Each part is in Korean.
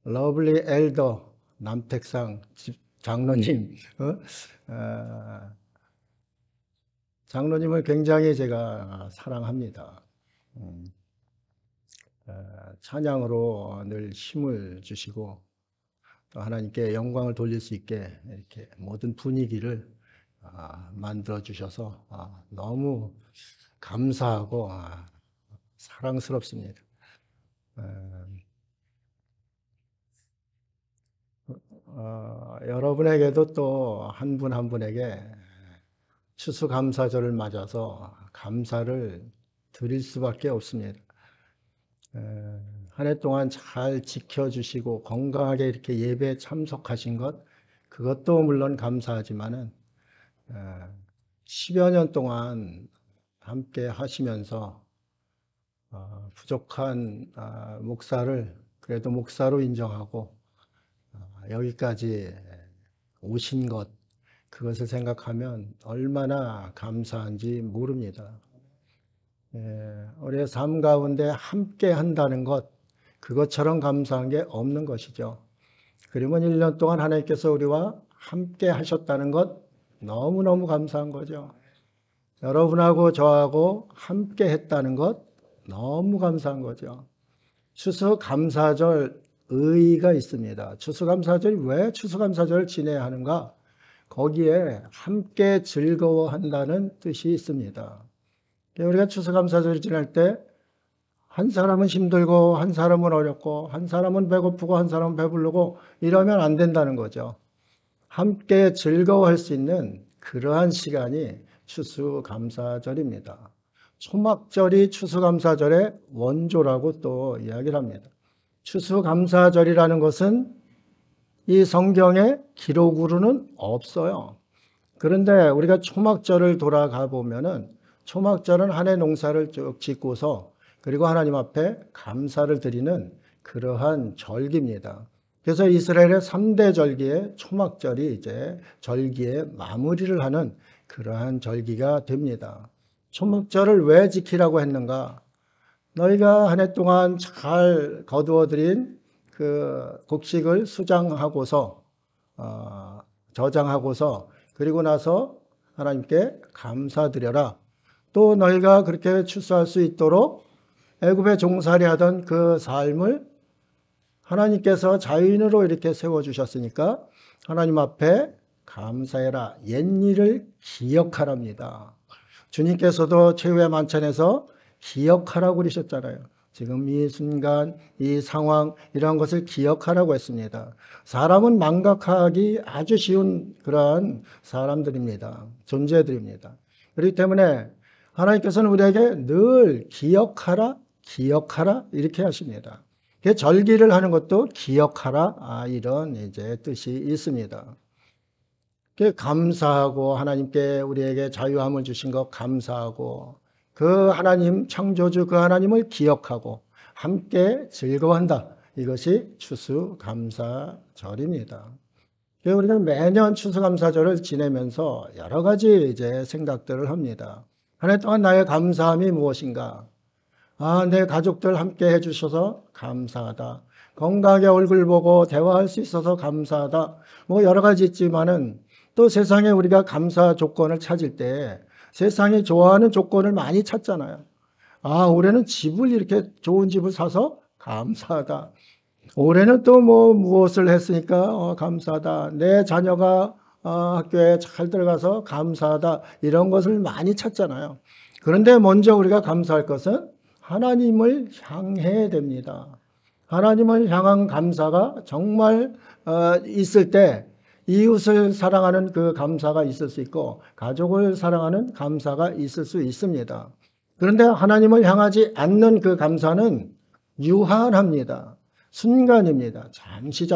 러블리 엘더 남택상 장로님, 장로님을 굉장히 제가 사랑합니다. 음, 찬양으로 늘 힘을 주시고 또 하나님께 영광을 돌릴 수 있게 이렇게 모든 분위기를 만들어 주셔서 너무 감사하고 사랑스럽습니다. 여러분에게도 또 한 분 한 분에게 추수감사절을 맞아서 감사를 드릴 수밖에 없습니다. 한 해 동안 잘 지켜주시고 건강하게 이렇게 예배에 참석하신 것, 그것도 물론 감사하지만은 10여 년 동안 함께 하시면서 부족한 목사를 그래도 목사로 인정하고 여기까지 오신 것, 그것을 생각하면 얼마나 감사한지 모릅니다. 우리의 삶 가운데 함께 한다는 것, 그것처럼 감사한 게 없는 것이죠. 그러면 1년 동안 하나님께서 우리와 함께 하셨다는 것, 너무너무 감사한 거죠. 여러분하고 저하고 함께 했다는 것, 너무 감사한 거죠. 추수감사절 의의가 있습니다. 추수감사절이 왜 추수감사절을 지내야 하는가? 거기에 함께 즐거워한다는 뜻이 있습니다. 우리가 추수감사절을 지낼 때 한 사람은 힘들고 한 사람은 어렵고 한 사람은 배고프고 한 사람은 배부르고 이러면 안 된다는 거죠. 함께 즐거워할 수 있는 그러한 시간이 추수감사절입니다. 초막절이 추수감사절의 원조라고 또 이야기를 합니다. 추수감사절이라는 것은 이 성경에 기록으로는 없어요. 그런데 우리가 초막절을 돌아가 보면은 초막절은 한 해 농사를 쭉 짓고서 그리고 하나님 앞에 감사를 드리는 그러한 절기입니다. 그래서 이스라엘의 3대 절기의 초막절이 이제 절기의 마무리를 하는 그러한 절기가 됩니다. 초막절을 왜 지키라고 했는가? 너희가 한 해 동안 잘 거두어들인 그 곡식을 수장하고서 저장하고서 그리고 나서 하나님께 감사드려라. 또 너희가 그렇게 출소할 수 있도록 애굽에 종살이 하던 그 삶을 하나님께서 자유인으로 이렇게 세워주셨으니까 하나님 앞에 감사해라. 옛일을 기억하랍니다. 주님께서도 최후의 만찬에서 기억하라고 그러셨잖아요. 지금 이 순간, 이 상황, 이런 것을 기억하라고 했습니다. 사람은 망각하기 아주 쉬운 그러한 사람들입니다. 존재들입니다. 그렇기 때문에 하나님께서는 우리에게 늘 기억하라, 기억하라, 이렇게 하십니다. 절기를 하는 것도 기억하라, 이런 이제 뜻이 있습니다. 감사하고 하나님께 우리에게 자유함을 주신 것 감사하고 그 하나님 창조주 그 하나님을 기억하고 함께 즐거워한다. 이것이 추수감사절입니다. 우리는 매년 추수감사절을 지내면서 여러 가지 이제 생각들을 합니다. 한 해 동안 나의 감사함이 무엇인가? 내 가족들 함께 해주셔서 감사하다. 건강하게 얼굴 보고 대화할 수 있어서 감사하다. 뭐 여러 가지 있지만은 또 세상에 우리가 감사 조건을 찾을 때 세상이 좋아하는 조건을 많이 찾잖아요. 올해는 집을 이렇게 좋은 집을 사서 감사하다. 올해는 또 뭐 무엇을 했으니까 감사하다. 내 자녀가 학교에 잘 들어가서 감사하다. 이런 것을 많이 찾잖아요. 그런데 먼저 우리가 감사할 것은 하나님을 향해야 됩니다. 하나님을 향한 감사가 정말 있을 때 이웃을 사랑하는 그 감사가 있을 수 있고 가족을 사랑하는 감사가 있을 수 있습니다. 그런데 하나님을 향하지 않는 그 감사는 유한합니다. 순간입니다. 잠시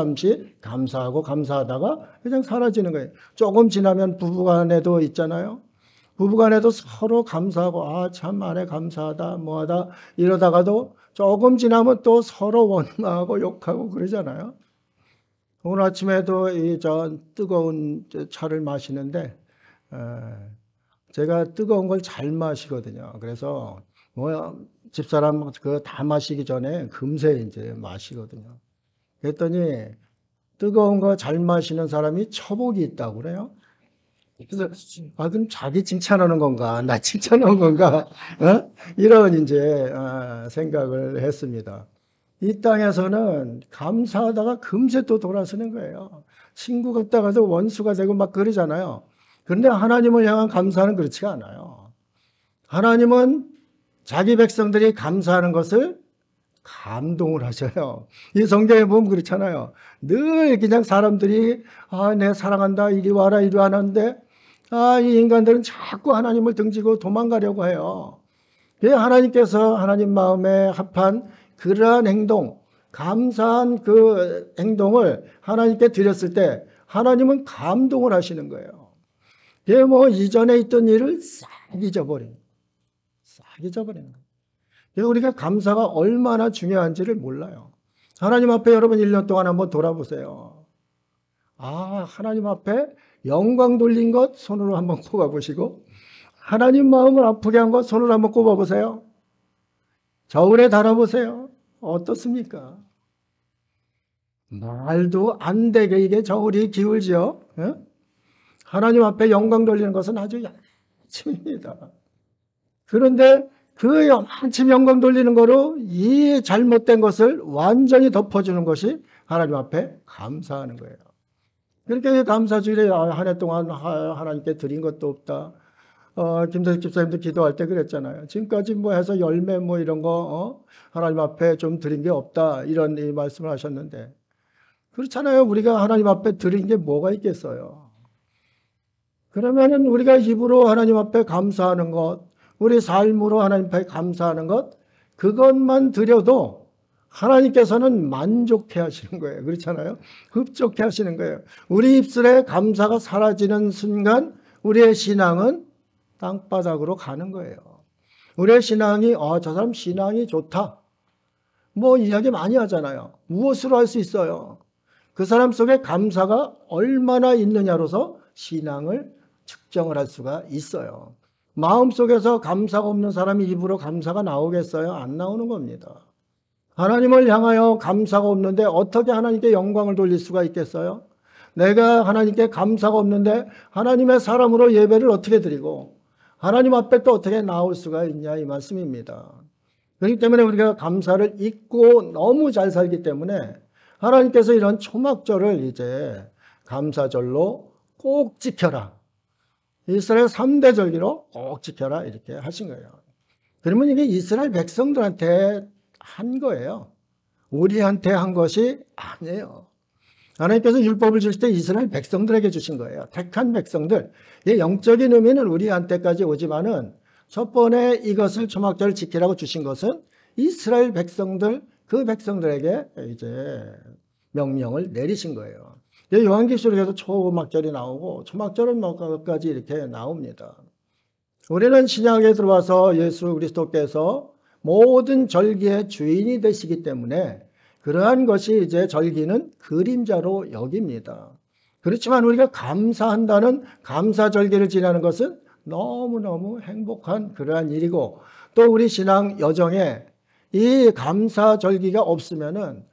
감사하고 감사하다가 그냥 사라지는 거예요. 조금 지나면 부부간에도 있잖아요. 부부간에도 서로 감사하고 참 아내 감사하다 뭐하다 이러다가도 조금 지나면 또 서로 원망하고 욕하고 그러잖아요. 오늘 아침에도 저 뜨거운 차를 마시는데 제가 뜨거운 걸 잘 마시거든요. 그래서 뭐 집사람 그 다 마시기 전에 금세 이제 마시거든요. 그랬더니 뜨거운 거 잘 마시는 사람이 처복이 있다고 그래요. 그래서 그럼 자기 칭찬하는 건가, 나 칭찬하는 건가, 이런 이제 생각을 했습니다. 이 땅에서는 감사하다가 금세 또 돌아서는 거예요. 친구 같다가도 원수가 되고 막 그러잖아요. 그런데 하나님을 향한 감사는 그렇지가 않아요. 하나님은 자기 백성들이 감사하는 것을 감동을 하셔요. 이 성경에 보면 그렇잖아요. 늘 그냥 사람들이 내 사랑한다 이리 와라 이리 하는데 이 인간들은 자꾸 하나님을 등지고 도망가려고 해요. 하나님께서 하나님 마음에 합한 그러한 행동, 감사한 그 행동을 하나님께 드렸을 때 하나님은 감동을 하시는 거예요. 그게 뭐 이전에 있던 일을 싹 잊어버리는 거예요. 우리가 감사가 얼마나 중요한지를 몰라요. 하나님 앞에 여러분 1년 동안 한번 돌아보세요. 하나님 앞에 영광 돌린 것 손으로 한번 꼽아보시고 하나님 마음을 아프게 한 것 손으로 한번 꼽아보세요. 저울에 달아보세요. 어떻습니까? 말도 안 되게 이게 저울이 기울지요. 하나님 앞에 영광 돌리는 것은 아주 야침입니다. 그런데 그 한참 영광 돌리는 거로 이 잘못된 것을 완전히 덮어주는 것이 하나님 앞에 감사하는 거예요. 그렇게 감사주일에 한 해 동안 하나님께 드린 것도 없다. 김대식 집사님도 기도할 때 그랬잖아요. 지금까지 뭐 해서 열매 뭐 이런 거 하나님 앞에 좀 드린 게 없다. 이런 이 말씀을 하셨는데 그렇잖아요. 우리가 하나님 앞에 드린 게 뭐가 있겠어요. 그러면은 우리가 입으로 하나님 앞에 감사하는 것, 우리 삶으로 하나님 앞에 감사하는 것, 그것만 드려도 하나님께서는 만족해 하시는 거예요. 그렇잖아요. 흡족해 하시는 거예요. 우리 입술에 감사가 사라지는 순간 우리의 신앙은 땅바닥으로 가는 거예요. 우리의 신앙이 저 사람 신앙이 좋다. 뭐 이야기 많이 하잖아요. 무엇으로 할 수 있어요? 그 사람 속에 감사가 얼마나 있느냐로서 신앙을 측정을 할 수가 있어요. 마음속에서 감사가 없는 사람이 입으로 감사가 나오겠어요? 안 나오는 겁니다. 하나님을 향하여 감사가 없는데 어떻게 하나님께 영광을 돌릴 수가 있겠어요? 내가 하나님께 감사가 없는데 하나님의 사람으로 예배를 어떻게 드리고 하나님 앞에 또 어떻게 나올 수가 있냐 이 말씀입니다. 그렇기 때문에 우리가 감사를 잊고 너무 잘 살기 때문에 하나님께서 이런 초막절을 이제 감사절로 꼭 지켜라. 이스라엘 3대 절기로 꼭 지켜라 이렇게 하신 거예요. 그러면 이게 이스라엘 백성들한테 한 거예요. 우리한테 한 것이 아니에요. 하나님께서 율법을 주실 때 이스라엘 백성들에게 주신 거예요. 택한 백성들. 영적인 의미는 우리한테까지 오지만은 첫 번에 이것을 초막절을 지키라고 주신 것은 이스라엘 백성들, 그 백성들에게 이제 명령을 내리신 거예요. 요한계시록에서 초막절이 나오고 초막절은 뭐까지 이렇게 나옵니다. 우리는 신약에 들어와서 예수 그리스도께서 모든 절기의 주인이 되시기 때문에 그러한 것이 이제 절기는 그림자로 여깁니다. 그렇지만 우리가 감사한다는 감사절기를 지내는 것은 너무너무 행복한 그러한 일이고 또 우리 신앙 여정에 이 감사절기가 없으면은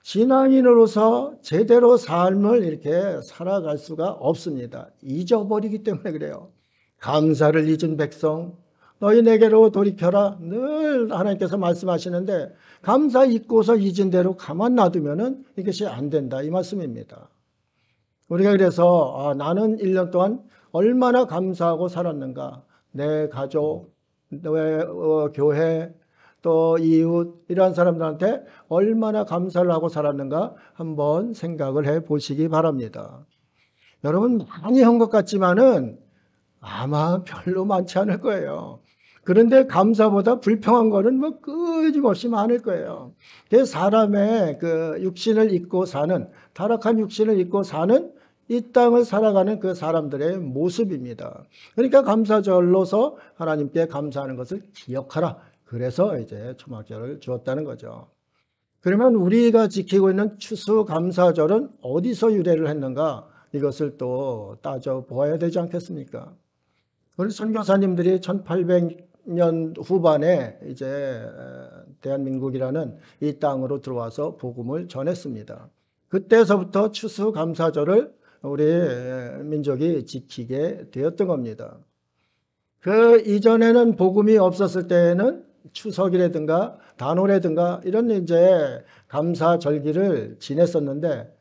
신앙인으로서 제대로 삶을 이렇게 살아갈 수가 없습니다. 잊어버리기 때문에 그래요. 감사를 잊은 백성 너희 내게로 돌이켜라 늘 하나님께서 말씀하시는데 감사 잊고서 잊은 대로 가만 놔두면은 이것이 안 된다 이 말씀입니다. 우리가 그래서 나는 1년 동안 얼마나 감사하고 살았는가 내 가족, 내 교회 또 이웃 이러한 사람들한테 얼마나 감사를 하고 살았는가 한번 생각을 해 보시기 바랍니다. 여러분 많이 한 것 같지만은 아마 별로 많지 않을 거예요. 그런데 감사보다 불평한 거는 뭐 끊임없이 많을 거예요. 사람의 그 육신을 입고 사는 타락한 육신을 입고 사는 이 땅을 살아가는 그 사람들의 모습입니다. 그러니까 감사절로서 하나님께 감사하는 것을 기억하라. 그래서 이제 초막절을 주었다는 거죠. 그러면 우리가 지키고 있는 추수감사절은 어디서 유래를 했는가? 이것을 또 따져보아야 되지 않겠습니까? 우리 선교사님들이 1800년 후반에 이제 대한민국이라는 이 땅으로 들어와서 복음을 전했습니다. 그때서부터 추수감사절을 우리 민족이 지키게 되었던 겁니다. 그 이전에는 복음이 없었을 때에는 추석이라든가 단오라든가 이런 이제 감사절기를 지냈었는데,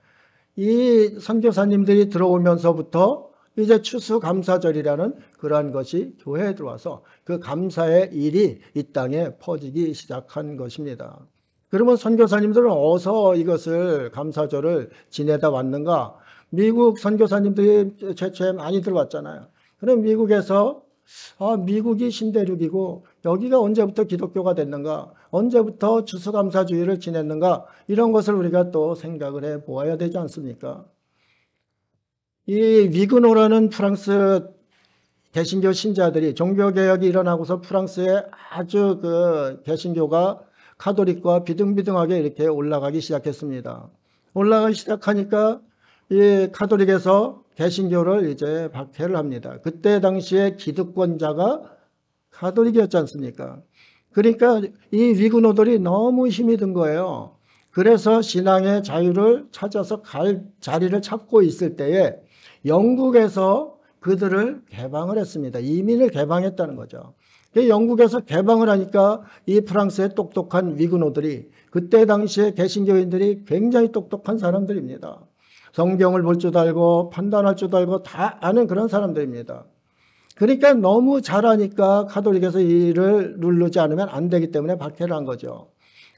이 선교사님들이 들어오면서부터 이제 추수감사절이라는 그러한 것이 교회에 들어와서 그 감사의 일이 이 땅에 퍼지기 시작한 것입니다. 그러면 선교사님들은 어디서 이것을 감사절을 지내다 왔는가? 미국 선교사님들이 최초에 많이 들어왔잖아요. 그럼 미국에서 미국이 신대륙이고 여기가 언제부터 기독교가 됐는가? 언제부터 추수감사주의를 지냈는가? 이런 것을 우리가 또 생각을 해 보아야 되지 않습니까? 이 위그노라는 프랑스 개신교 신자들이 종교개혁이 일어나고서 프랑스에 아주 그 개신교가 카톨릭과 비등비등하게 이렇게 올라가기 시작했습니다. 올라가기 시작하니까 이 카톨릭에서 개신교를 이제 박해를 합니다. 그때 당시에 기득권자가 카톨릭이었지 않습니까? 그러니까 이 위그노들이 너무 힘이 든 거예요. 그래서 신앙의 자유를 찾아서 갈 자리를 찾고 있을 때에 영국에서 그들을 개방을 했습니다. 이민을 개방했다는 거죠. 영국에서 개방을 하니까 이 프랑스의 똑똑한 위그노들이, 그때 당시에 개신교인들이 굉장히 똑똑한 사람들입니다. 성경을 볼 줄 알고 판단할 줄 알고 다 아는 그런 사람들입니다. 그러니까 너무 잘하니까 카톨릭에서 이를 누르지 않으면 안 되기 때문에 박해를 한 거죠.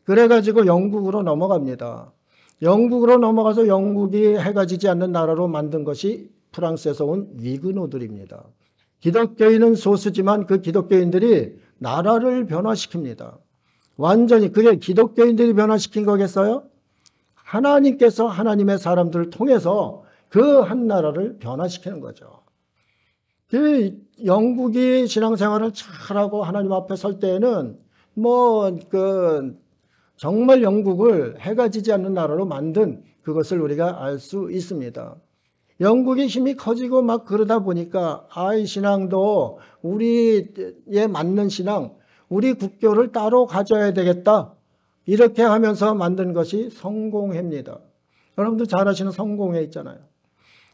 그래가지고 영국으로 넘어갑니다. 영국으로 넘어가서 영국이 해가 지지 않는 나라로 만든 것이 프랑스에서 온 위그노들입니다. 기독교인은 소수지만 그 기독교인들이 나라를 변화시킵니다. 완전히 그게 기독교인들이 변화시킨 거겠어요? 하나님께서 하나님의 사람들을 통해서 그 한 나라를 변화시키는 거죠. 그 영국이 신앙생활을 잘하고 하나님 앞에 설 때에는 정말 영국을 해가 지지 않는 나라로 만든 그것을 우리가 알 수 있습니다. 영국의 힘이 커지고 막 그러다 보니까 이 신앙도 우리에 맞는 신앙, 우리 국교를 따로 가져야 되겠다. 이렇게 하면서 만든 것이 성공회입니다. 여러분들 잘 아시는 성공회 있잖아요.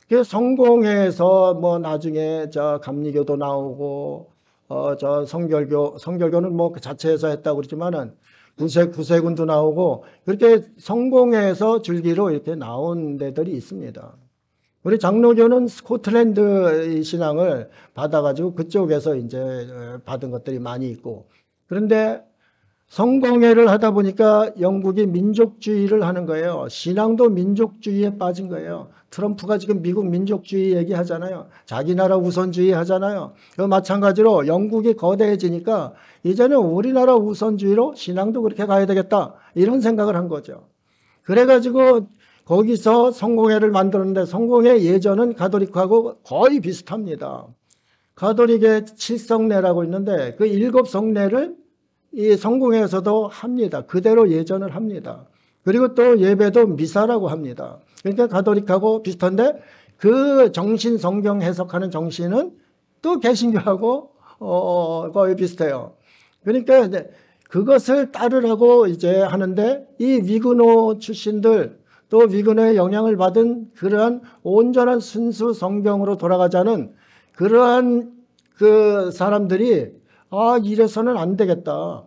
그 성공회에서 나중에 감리교도 나오고 성결교는 그 자체에서 했다고 그러지만은 구세군도 나오고, 그렇게 성공회에서 줄기로 이렇게 나온 데들이 있습니다. 우리 장로교는 스코틀랜드 신앙을 받아가지고 그쪽에서 이제 받은 것들이 많이 있고, 그런데 성공회를 하다 보니까 영국이 민족주의를 하는 거예요. 신앙도 민족주의에 빠진 거예요. 트럼프가 지금 미국 민족주의 얘기하잖아요. 자기 나라 우선주의 하잖아요. 마찬가지로 영국이 거대해지니까 이제는 우리나라 우선주의로 신앙도 그렇게 가야 되겠다, 이런 생각을 한 거죠. 그래가지고 거기서 성공회를 만들었는데, 성공회 예전은 가톨릭하고 거의 비슷합니다. 가톨릭의 7성례라고 있는데 그 7성례를 이 성공회에서도 합니다. 그대로 예전을 합니다. 그리고 또 예배도 미사라고 합니다. 그러니까 가톨릭하고 비슷한데 그 정신, 성경 해석하는 정신은 또 개신교하고 거의 비슷해요. 그러니까 이제 그것을 따르라고 이제 하는데, 이 위그노 출신들, 또 위그노의 영향을 받은 그러한 온전한 순수 성경으로 돌아가자는 그러한 그 사람들이 이래서는 안 되겠다.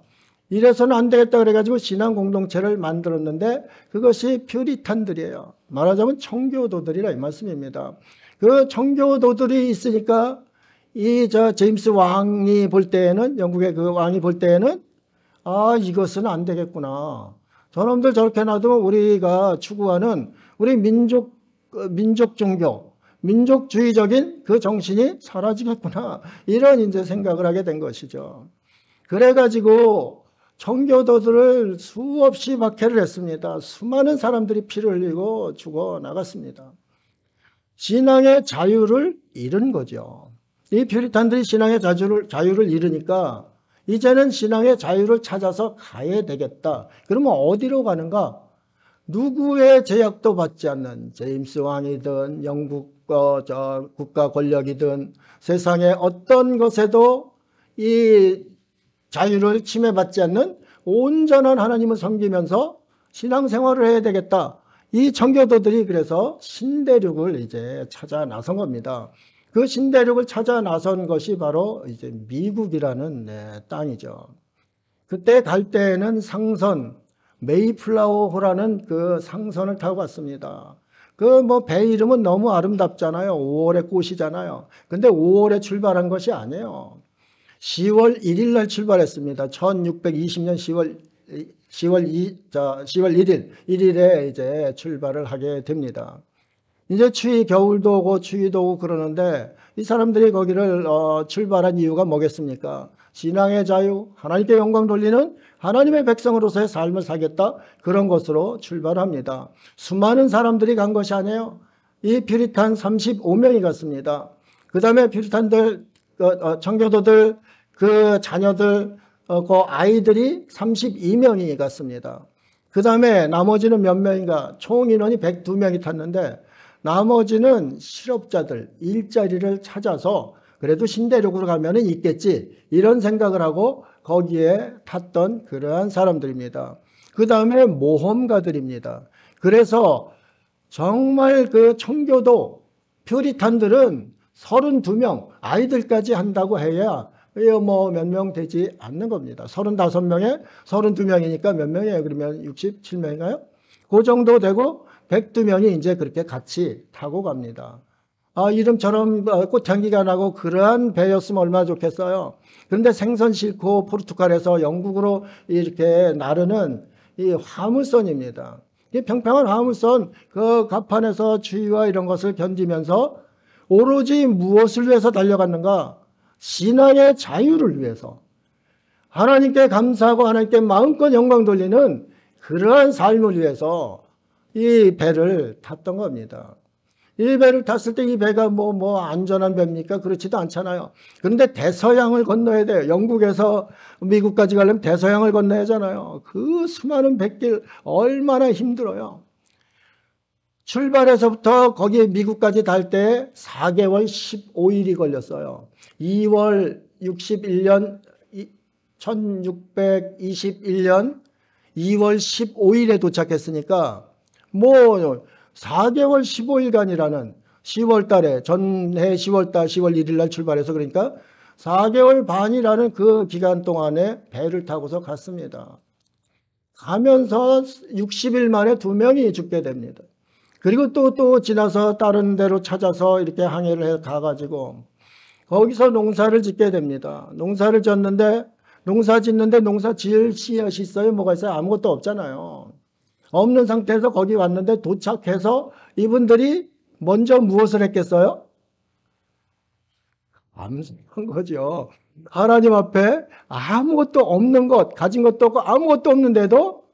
이래서는 안 되겠다 그래가지고 신앙 공동체를 만들었는데, 그것이 퓨리탄들이에요. 말하자면 청교도들이라 이 말씀입니다. 그 청교도들이 있으니까 이 제임스 왕이 볼 때에는, 영국의 그 왕이 볼 때에는 이것은 안 되겠구나. 저놈들 저렇게 놔두면 우리가 추구하는 우리 민족 종교, 민족주의적인 그 정신이 사라지겠구나, 이런 이제 생각을 하게 된 것이죠. 그래가지고 청교도들을 수없이 박해를 했습니다. 수많은 사람들이 피를 흘리고 죽어 나갔습니다. 신앙의 자유를 잃은 거죠. 이 퓨리탄들이 신앙의 자유를 잃으니까 이제는 신앙의 자유를 찾아서 가야 되겠다. 그러면 어디로 가는가? 누구의 제약도 받지 않는 제임스 왕이든 영국 국가 권력이든 세상의 어떤 것에도 이 자유를 침해받지 않는 온전한 하나님을 섬기면서 신앙생활을 해야 되겠다. 이 청교도들이 그래서 신대륙을 이제 찾아 나선 겁니다. 그 신대륙을 찾아 나선 것이 바로 이제 미국이라는 땅이죠. 그때 갈 때에는 상선, 메이플라워호라는 그 상선을 타고 갔습니다. 그 뭐 배 이름은 너무 아름답잖아요. 5월의 꽃이잖아요. 근데 5월에 출발한 것이 아니에요. 10월 1일 날 출발했습니다. 1620년 10월 1일에 이제 출발을 하게 됩니다. 이제 추위, 겨울도 오고 추위도 오고 그러는데 이 사람들이 거기를 출발한 이유가 뭐겠습니까? 신앙의 자유, 하나님께 영광 돌리는 하나님의 백성으로서의 삶을 살겠다. 그런 것으로 출발합니다. 수많은 사람들이 간 것이 아니에요. 이 퓨리탄 35명이 갔습니다. 그 다음에 퓨리탄들, 청교도들, 그 자녀들, 그 아이들이 32명이 갔습니다. 그 다음에 나머지는 몇 명인가? 총 인원이 102명이 탔는데 나머지는 실업자들, 일자리를 찾아서 그래도 신대륙으로 가면 있겠지 이런 생각을 하고 거기에 탔던 그러한 사람들입니다. 그 다음에 모험가들입니다. 그래서 정말 그 청교도 퓨리탄들은 32명, 아이들까지 한다고 해야 뭐 몇 명 되지 않는 겁니다. 35명에 32명이니까 몇 명이에요? 그러면 67명인가요? 그 정도 되고 102명이 이제 그렇게 같이 타고 갑니다. 이름처럼 꽃향기가 나고 그러한 배였으면 얼마나 좋겠어요. 그런데 생선 싣고 포르투갈에서 영국으로 이렇게 나르는 이 화물선입니다. 이 평평한 화물선 그 갑판에서 추위와 이런 것을 견디면서 오로지 무엇을 위해서 달려갔는가? 신앙의 자유를 위해서 하나님께 감사하고 하나님께 마음껏 영광 돌리는 그러한 삶을 위해서 이 배를 탔던 겁니다. 이 배를 탔을 때 이 배가 뭐 안전한 배입니까? 그렇지도 않잖아요. 그런데 대서양을 건너야 돼요. 영국에서 미국까지 가려면 대서양을 건너야 하잖아요. 그 수많은 백길 얼마나 힘들어요. 출발해서부터 거기 미국까지 달 때 4개월 15일이 걸렸어요. 2월 61년 1621년 2월 15일에 도착했으니까 뭐 4개월 15일간이라는 10월 달에 전해 10월 달 10월 1일 날 출발해서 그러니까 4개월 반이라는 그 기간 동안에 배를 타고서 갔습니다. 가면서 60일 만에 2명이 죽게 됩니다. 그리고 또 지나서 다른 데로 찾아서 이렇게 항해를 해 가가지고 거기서 농사를 짓게 됩니다. 농사를 짓는데 농사 지을 씨앗이 있어요? 뭐가 있어요? 아무것도 없잖아요. 없는 상태에서 거기 왔는데 도착해서 이분들이 먼저 무엇을 했겠어요? 감사한 거죠. 하나님 앞에 아무것도 없는 것, 가진 것도 없고 아무것도 없는데도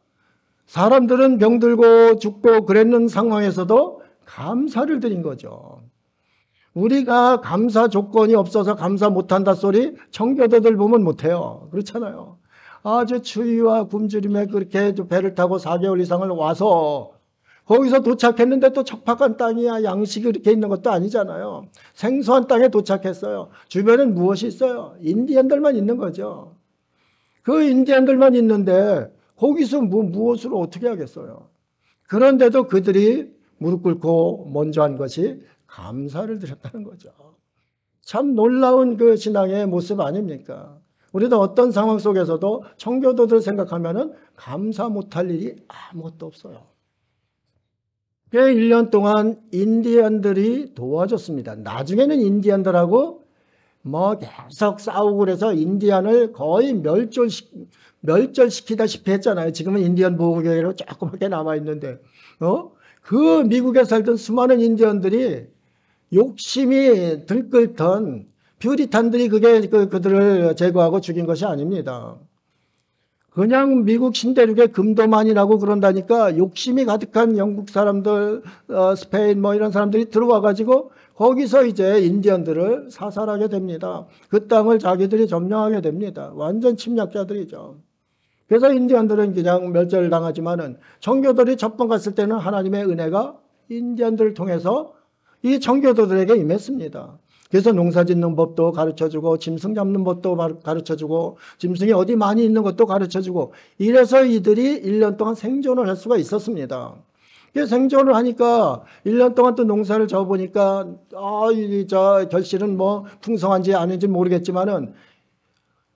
사람들은 병들고 죽고 그랬는 상황에서도 감사를 드린 거죠. 우리가 감사 조건이 없어서 감사 못한다 소리 청교도들 보면 못해요. 그렇잖아요. 아주 추위와 굶주림에 그렇게 배를 타고 4개월 이상을 와서 거기서 도착했는데 또 척박한 땅이야. 양식이 이렇게 있는 것도 아니잖아요. 생소한 땅에 도착했어요. 주변엔 무엇이 있어요? 인디언들만 있는 거죠. 그 인디언들만 있는데 거기서 무엇으로 어떻게 하겠어요? 그런데도 그들이 무릎 꿇고 먼저 한 것이 감사를 드렸다는 거죠. 참 놀라운 그 신앙의 모습 아닙니까? 우리도 어떤 상황 속에서도 청교도들 생각하면은 감사 못할 일이 아무것도 없어요. 꽤 1년 동안 인디언들이 도와줬습니다. 나중에는 인디언들하고 뭐 계속 싸우고 그래서 인디언을 거의 멸절시키다시피 했잖아요. 지금은 인디언 보호구역으로 조그맣게 남아있는데, 그 미국에 살던 수많은 인디언들이 욕심이 들끓던 퓨리탄들이 그들을 제거하고 죽인 것이 아닙니다. 그냥 미국 신대륙에 금도만이라고 그런다니까 욕심이 가득한 영국 사람들, 스페인 뭐 이런 사람들이 들어와 가지고 거기서 이제 인디언들을 사살하게 됩니다. 그 땅을 자기들이 점령하게 됩니다. 완전 침략자들이죠. 그래서 인디언들은 그냥 멸절당하지만은 청교도들이 첫 번 갔을 때는 하나님의 은혜가 인디언들을 통해서 이 청교도들에게 임했습니다. 그래서 농사 짓는 법도 가르쳐주고 짐승 잡는 법도 가르쳐주고 짐승이 어디 많이 있는 것도 가르쳐주고 이래서 이들이 1년 동안 생존을 할 수가 있었습니다. 생존을 하니까 1년 동안 또 농사를 져보니까 저 결실은 뭐 풍성한지 아닌지 모르겠지만은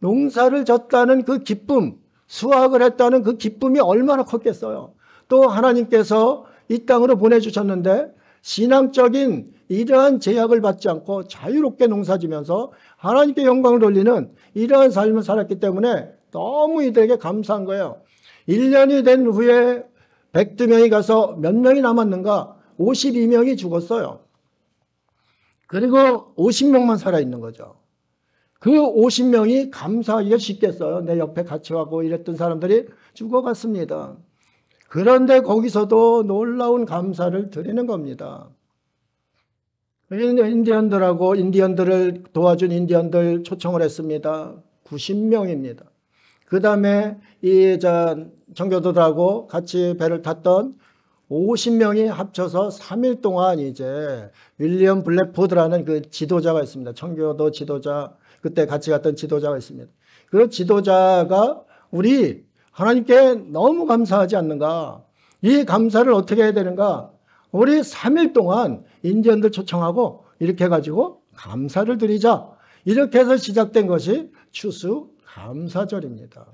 농사를 졌다는 그 기쁨, 수확을 했다는 그 기쁨이 얼마나 컸겠어요. 또 하나님께서 이 땅으로 보내주셨는데 신앙적인 이러한 제약을 받지 않고 자유롭게 농사지면서 하나님께 영광을 돌리는 이러한 삶을 살았기 때문에 너무 이들에게 감사한 거예요. 1년이 된 후에 102명이 가서 몇 명이 남았는가? 52명이 죽었어요. 그리고 50명만 살아있는 거죠. 그 50명이 감사하기가 쉽겠어요. 내 옆에 같이 가고 이랬던 사람들이 죽어갔습니다. 그런데 거기서도 놀라운 감사를 드리는 겁니다. 인디언들을 도와준 인디언들 초청을 했습니다. 90명입니다. 그 다음에 청교도들하고 같이 배를 탔던 50명이 합쳐서 3일 동안 이제 윌리엄 블랙포드라는 그 지도자가 있습니다. 청교도 지도자, 그때 같이 갔던 지도자가 있습니다. 그 지도자가 우리 하나님께 너무 감사하지 않는가? 이 감사를 어떻게 해야 되는가? 우리 3일 동안 인디언들 초청하고 이렇게 해가지고 감사를 드리자. 이렇게 해서 시작된 것이 추수감사절입니다.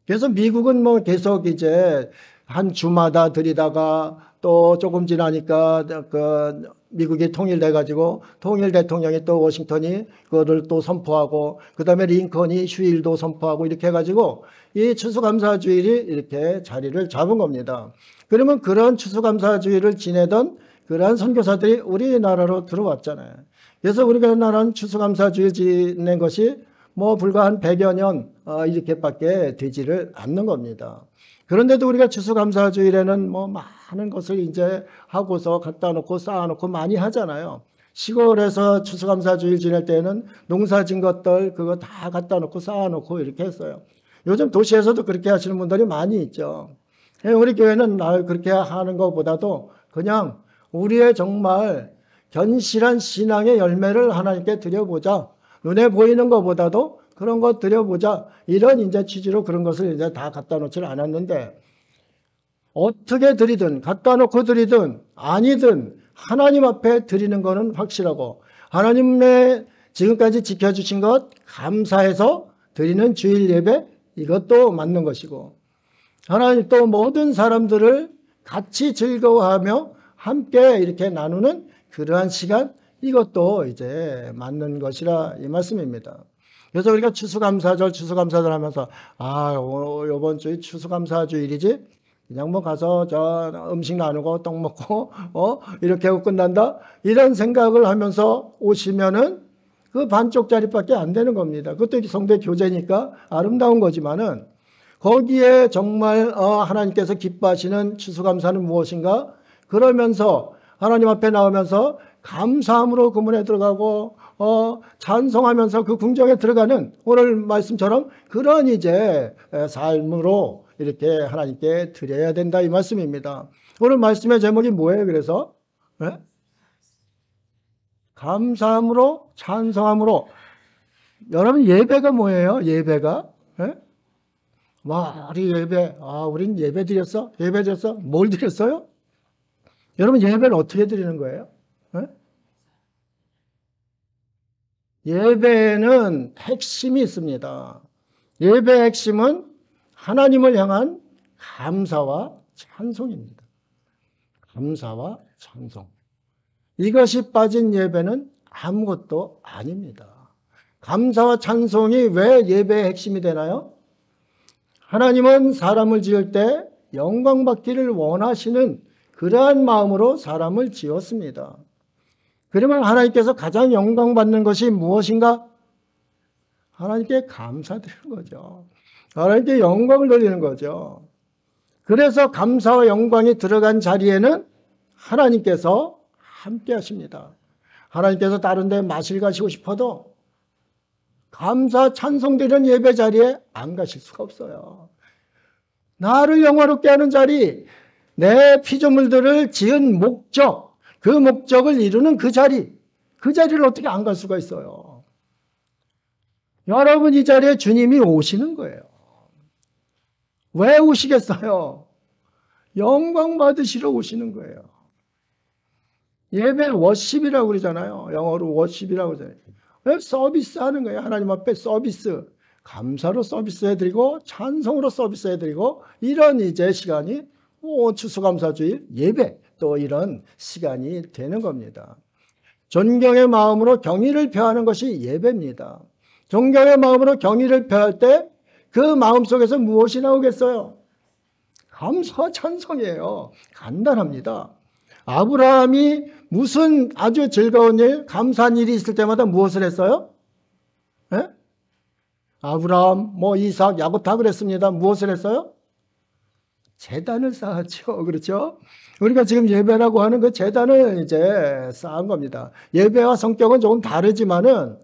그래서 미국은 뭐 계속 이제 한 주마다 드리다가 또 조금 지나니까 그 미국이 통일돼가지고 통일 대통령이 또 워싱턴이 그거를 또 선포하고 그 다음에 링컨이 휴일도 선포하고 이렇게 해가지고 이 추수감사주일이 이렇게 자리를 잡은 겁니다. 그러면 그런 추수감사주일을 지내던 그러한 선교사들이 우리나라로 들어왔잖아요. 그래서 우리나라는 추수감사주일 지낸 것이 뭐 불과 한 100여 년 이렇게밖에 되지를 않는 겁니다. 그런데도 우리가 추수감사주일에는 뭐 많은 것을 이제 하고서 갖다 놓고 쌓아놓고 많이 하잖아요. 시골에서 추수감사주일 지낼 때는 농사 진 것들 그거 다 갖다 놓고 쌓아놓고 이렇게 했어요. 요즘 도시에서도 그렇게 하시는 분들이 많이 있죠. 우리 교회는 그렇게 하는 것보다도 그냥 우리의 정말 견실한 신앙의 열매를 하나님께 드려보자. 눈에 보이는 것보다도 그런 것 드려보자. 이런 이제 취지로 그런 것을 이제 다 갖다 놓지는 않았는데 어떻게 드리든 갖다 놓고 드리든 아니든 하나님 앞에 드리는 것은 확실하고 하나님의 지금까지 지켜주신 것 감사해서 드리는 주일 예배 이것도 맞는 것이고 하나님 또 모든 사람들을 같이 즐거워하며 함께 이렇게 나누는 그러한 시간 이것도 이제 맞는 것이라 이 말씀입니다. 그래서 우리가 추수감사절 하면서 이번 주에 추수감사주일이지 그냥 뭐 가서 저 음식 나누고 떡 먹고 이렇게 하고 끝난다 이런 생각을 하면서 오시면은 그 반쪽짜리밖에 안 되는 겁니다. 그것도 성대 교제니까 아름다운 거지만은 거기에 정말 하나님께서 기뻐하시는 추수감사는 무엇인가? 그러면서 하나님 앞에 나오면서 감사함으로 그 문에 들어가고 찬송하면서 그 궁정에 들어가는 오늘 말씀처럼 그런 이제 삶으로 이렇게 하나님께 드려야 된다 이 말씀입니다. 오늘 말씀의 제목이 뭐예요? 그래서 감사함으로 찬송함으로. 여러분 예배가 뭐예요? 예배가 우리 예배 우린 예배 드렸어? 예배 드렸어? 뭘 드렸어요? 여러분 예배를 어떻게 드리는 거예요? 예배에는 핵심이 있습니다. 예배의 핵심은 하나님을 향한 감사와 찬송입니다. 감사와 찬송. 이것이 빠진 예배는 아무것도 아닙니다. 감사와 찬송이 왜 예배의 핵심이 되나요? 하나님은 사람을 지을 때 영광받기를 원하시는 그러한 마음으로 사람을 지었습니다. 그러면 하나님께서 가장 영광받는 것이 무엇인가? 하나님께 감사드리는 거죠. 하나님께 영광을 돌리는 거죠. 그래서 감사와 영광이 들어간 자리에는 하나님께서 함께 하십니다. 하나님께서 다른 데 마실 가시고 싶어도 감사 찬송드리는 예배 자리에 안 가실 수가 없어요. 나를 영화롭게 하는 자리, 내 피조물들을 지은 목적, 그 목적을 이루는 그 자리, 그 자리를 어떻게 안 갈 수가 있어요? 여러분 이 자리에 주님이 오시는 거예요. 왜 오시겠어요? 영광 받으시러 오시는 거예요. 예배 워십이라고 그러잖아요. 영어로 워십이라고 그러잖아요. 왜 서비스 하는 거예요? 하나님 앞에 서비스. 감사로 서비스 해드리고 찬송으로 서비스 해드리고 이런 이제 시간이 추수감사주일 예배 또 이런 시간이 되는 겁니다. 존경의 마음으로 경의를 표하는 것이 예배입니다. 존경의 마음으로 경의를 표할 때 그 마음 속에서 무엇이 나오겠어요? 감사와 찬송이에요. 간단합니다. 아브라함이 무슨 아주 즐거운 일, 감사한 일이 있을 때마다 무엇을 했어요? 예? 아브라함, 이삭, 야곱 다 그랬습니다. 무엇을 했어요? 제단을 쌓았죠. 그렇죠? 우리가 지금 예배라고 하는 그 제단을 이제 쌓은 겁니다. 예배와 성격은 조금 다르지만은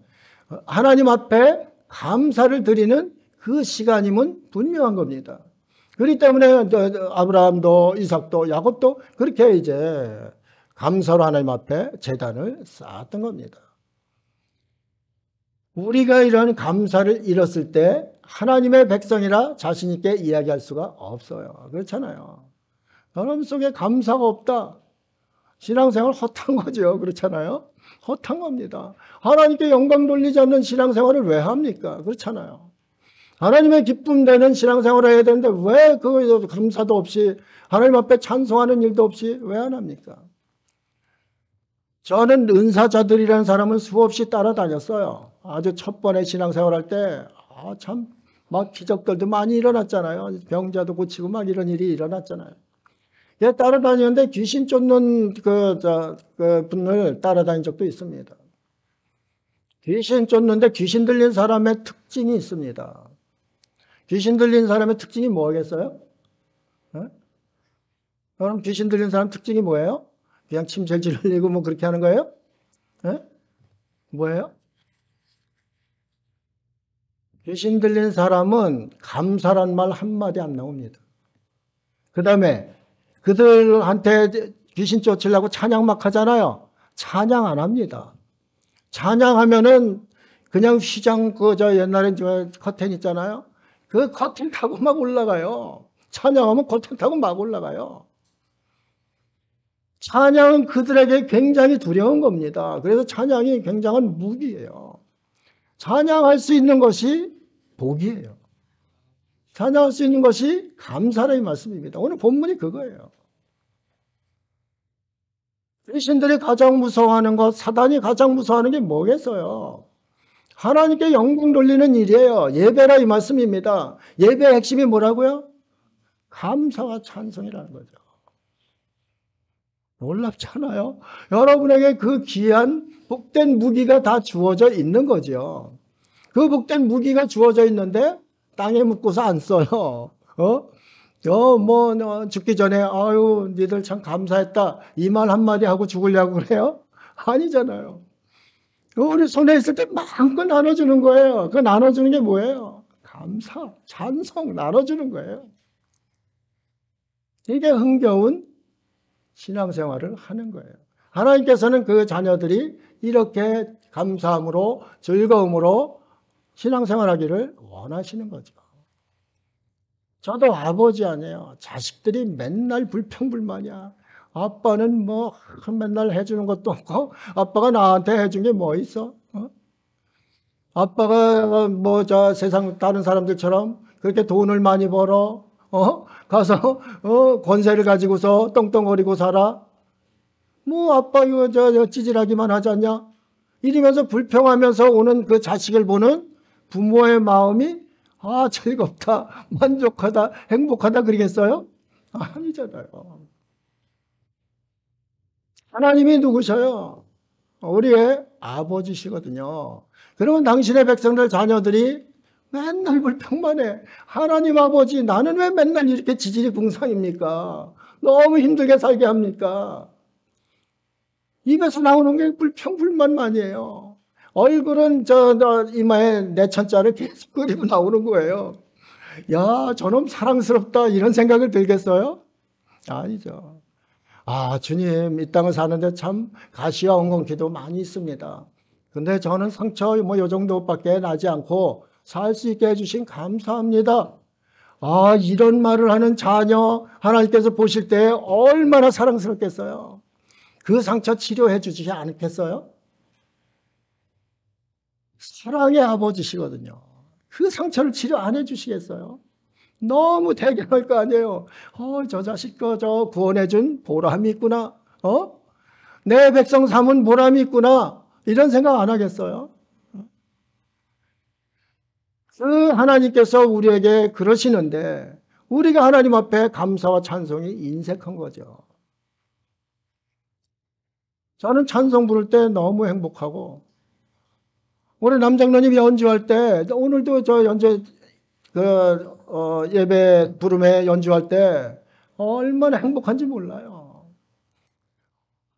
하나님 앞에 감사를 드리는 그 시간임은 분명한 겁니다. 그렇기 때문에 아브라함도 이삭도 야곱도 그렇게 이제 감사로 하나님 앞에 제단을 쌓았던 겁니다. 우리가 이런 감사를 잃었을 때 하나님의 백성이라 자신 있게 이야기할 수가 없어요. 그렇잖아요. 여러분 속에 감사가 없다. 신앙생활 헛한 거죠. 그렇잖아요. 헛한 겁니다. 하나님께 영광 돌리지 않는 신앙생활을 왜 합니까? 그렇잖아요. 하나님의 기쁨 되는 신앙생활을 해야 되는데 왜 그 감사도 없이 하나님 앞에 찬송하는 일도 없이 왜 안 합니까? 저는 은사자들이라는 사람을 수없이 따라다녔어요. 아주 첫 번에 신앙생활 할 때 참 막 기적들도 많이 일어났잖아요. 병자도 고치고 막 이런 일이 일어났잖아요. 따라다니는데 귀신 쫓는 그 분을 따라다닌 적도 있습니다. 귀신 쫓는데 귀신 들린 사람의 특징이 있습니다. 귀신 들린 사람의 특징이 뭐겠어요? 그럼 귀신 들린 사람 특징이 뭐예요? 그냥 침실질 흘리고 뭐 그렇게 하는 거예요? 뭐예요? 귀신 들린 사람은 감사란 말 한마디 안 나옵니다. 그 다음에 그들한테 귀신 쫓으려고 찬양 막 하잖아요. 찬양 안 합니다. 찬양하면은 그냥 휘장 옛날에 커튼 있잖아요. 그 커튼 타고 막 올라가요. 찬양하면 커튼 타고 막 올라가요. 찬양은 그들에게 굉장히 두려운 겁니다. 그래서 찬양이 굉장한 무기예요. 찬양할 수 있는 것이 복이에요. 찬양할 수 있는 것이 감사라는 말씀입니다. 오늘 본문이 그거예요. 귀신들이 가장 무서워하는 것, 사단이 가장 무서워하는 게 뭐겠어요? 하나님께 영광 돌리는 일이에요. 예배라 이 말씀입니다. 예배의 핵심이 뭐라고요? 감사와 찬송이라는 거죠. 놀랍잖아요. 여러분에게 그 귀한 복된 무기가 다 주어져 있는 거죠. 그 복된 무기가 주어져 있는데 땅에 묻고서 안 써요. 죽기 전에 아유 니들 참 감사했다 이 말 한마디 하고 죽으려고 그래요? 아니잖아요. 우리 손에 있을 때 마음껏 나눠주는 거예요. 그 나눠주는 게 뭐예요? 감사, 찬송 나눠주는 거예요. 이게 흥겨운 신앙생활을 하는 거예요. 하나님께서는 그 자녀들이 이렇게 감사함으로 즐거움으로 신앙생활하기를 원하시는 거죠. 저도 아버지 아니에요. 자식들이 맨날 불평불만이야. 아빠는 맨날 해주는 것도 없고 아빠가 나한테 해준 게 뭐 있어? 아빠가 세상 다른 사람들처럼 그렇게 돈을 많이 벌어 가서 권세를 가지고서 떵떵거리고 살아? 아빠 이거 찌질하기만 하지 않냐? 이러면서 불평하면서 오는 그 자식을 보는 부모의 마음이 즐겁다, 만족하다, 행복하다 그러겠어요? 아니잖아요. 하나님이 누구셔요? 우리의 아버지시거든요. 그러면 당신의 백성들 자녀들이 맨날 불평만 해. 하나님 아버지 나는 왜 맨날 이렇게 지질이 궁상입니까? 너무 힘들게 살게 합니까? 입에서 나오는 게 불평불만만이에요. 얼굴은 이마에 내천자를 계속 그리고 나오는 거예요. 야 저놈 사랑스럽다 이런 생각을 들겠어요? 아니죠. 아, 주님, 이 땅을 사는데 참 가시와 엉겅퀴도 많이 있습니다. 근데 저는 상처 뭐 요 정도밖에 나지 않고 살 수 있게 해주신 감사합니다. 아, 이런 말을 하는 자녀 하나님께서 보실 때 얼마나 사랑스럽겠어요. 그 상처 치료해 주시지 않겠어요? 사랑의 아버지시거든요. 그 상처를 치료 안 해 주시겠어요? 너무 대견할 거 아니에요. 저 자식 저 구원해준 보람이 있구나. 내 백성 삼은 보람이 있구나. 이런 생각 안 하겠어요? 그 하나님께서 우리에게 그러시는데 우리가 하나님 앞에 감사와 찬송이 인색한 거죠. 저는 찬송 부를 때 너무 행복하고 우리 남장로님 연주할 때 오늘도 저 연주 예배 부름에 연주할 때 얼마나 행복한지 몰라요.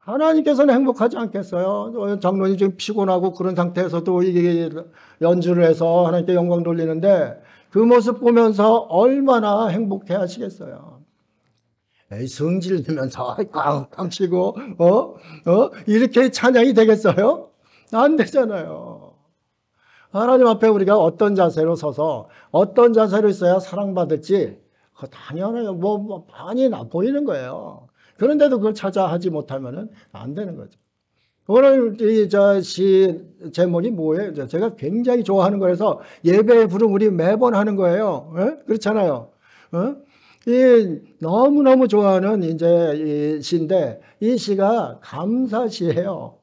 하나님께서는 행복하지 않겠어요? 장로님 지금 피곤하고 그런 상태에서도 이게 연주를 해서 하나님께 영광 돌리는데 그 모습 보면서 얼마나 행복해 하시겠어요? 에이, 성질 내면서 꽝꽝 치고 이렇게 찬양이 되겠어요? 안 되잖아요. 하나님 앞에 우리가 어떤 자세로 서서 어떤 자세로 있어야 사랑받을지 그거 당연해요. 뭐 많이 나 보이는 거예요. 그런데도 그걸 찾아 하지 못하면 안 되는 거죠. 오늘 시 제목이 뭐예요? 제가 굉장히 좋아하는 거라서 예배 부름 우리 매번 하는 거예요. 그렇잖아요. 너무너무 좋아하는 이제 이 시인데 이 시가 감사시예요.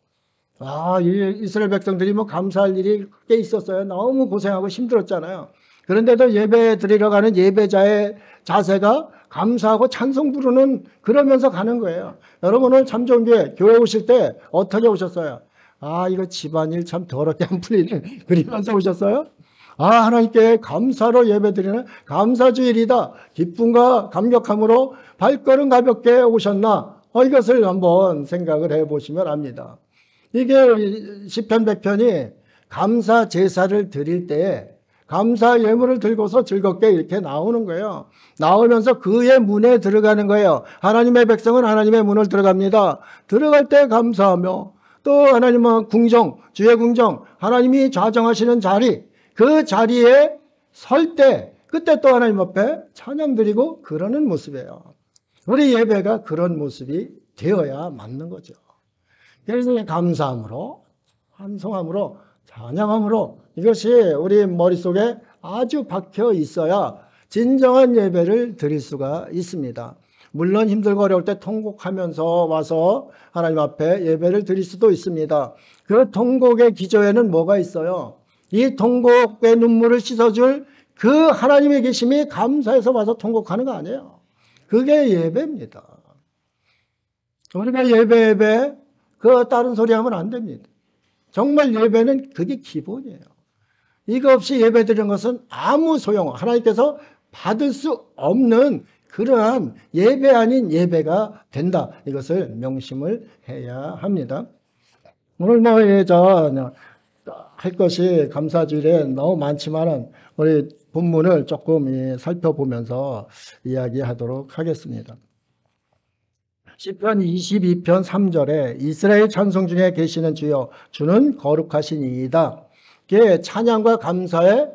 이 이스라엘 백성들이 뭐 감사할 일이 꽤 있었어요. 너무 고생하고 힘들었잖아요. 그런데도 예배 드리러 가는 예배자의 자세가 감사하고 찬송 부르는 그러면서 가는 거예요. 여러분 오늘 참 좋은 게 교회 오실 때 어떻게 오셨어요? 이거 집안일 참 더럽게 안 풀리네. 그러면서 오셨어요? 하나님께 감사로 예배 드리는 감사주일이다. 기쁨과 감격함으로 발걸음 가볍게 오셨나? 이것을 한번 생각을 해보시면 압니다. 이게 시편 100편이 감사 제사를 드릴 때에 감사 예물을 들고서 즐겁게 이렇게 나오는 거예요. 나오면서 그의 문에 들어가는 거예요. 하나님의 백성은 하나님의 문을 들어갑니다. 들어갈 때 감사하며 또 하나님은 궁정, 주의 궁정, 하나님이 좌정하시는 자리, 그 자리에 설 때 그때 또 하나님 앞에 찬양 드리고 그러는 모습이에요. 우리 예배가 그런 모습이 되어야 맞는 거죠. 그래서 감사함으로, 찬송함으로, 찬양함으로 이것이 우리 머릿속에 아주 박혀 있어야 진정한 예배를 드릴 수가 있습니다. 물론 힘들고 어려울 때 통곡하면서 와서 하나님 앞에 예배를 드릴 수도 있습니다. 그 통곡의 기저에는 뭐가 있어요? 이 통곡의 눈물을 씻어줄 그 하나님의 계심이 감사해서 와서 통곡하는 거 아니에요. 그게 예배입니다. 우리가 예배 그 다른 소리 하면 안 됩니다. 정말 예배는 그게 기본이에요. 이거 없이 예배 드리는 것은 아무 소용, 하나님께서 받을 수 없는 그러한 예배 아닌 예배가 된다. 이것을 명심을 해야 합니다. 오늘 할 것이 감사주일에 너무 많지만은 우리 본문을 조금 살펴보면서 이야기하도록 하겠습니다. 시편 22편 3절에 이스라엘 찬송 중에 계시는 주여 주는 거룩하시니이다. 이게 찬양과 감사의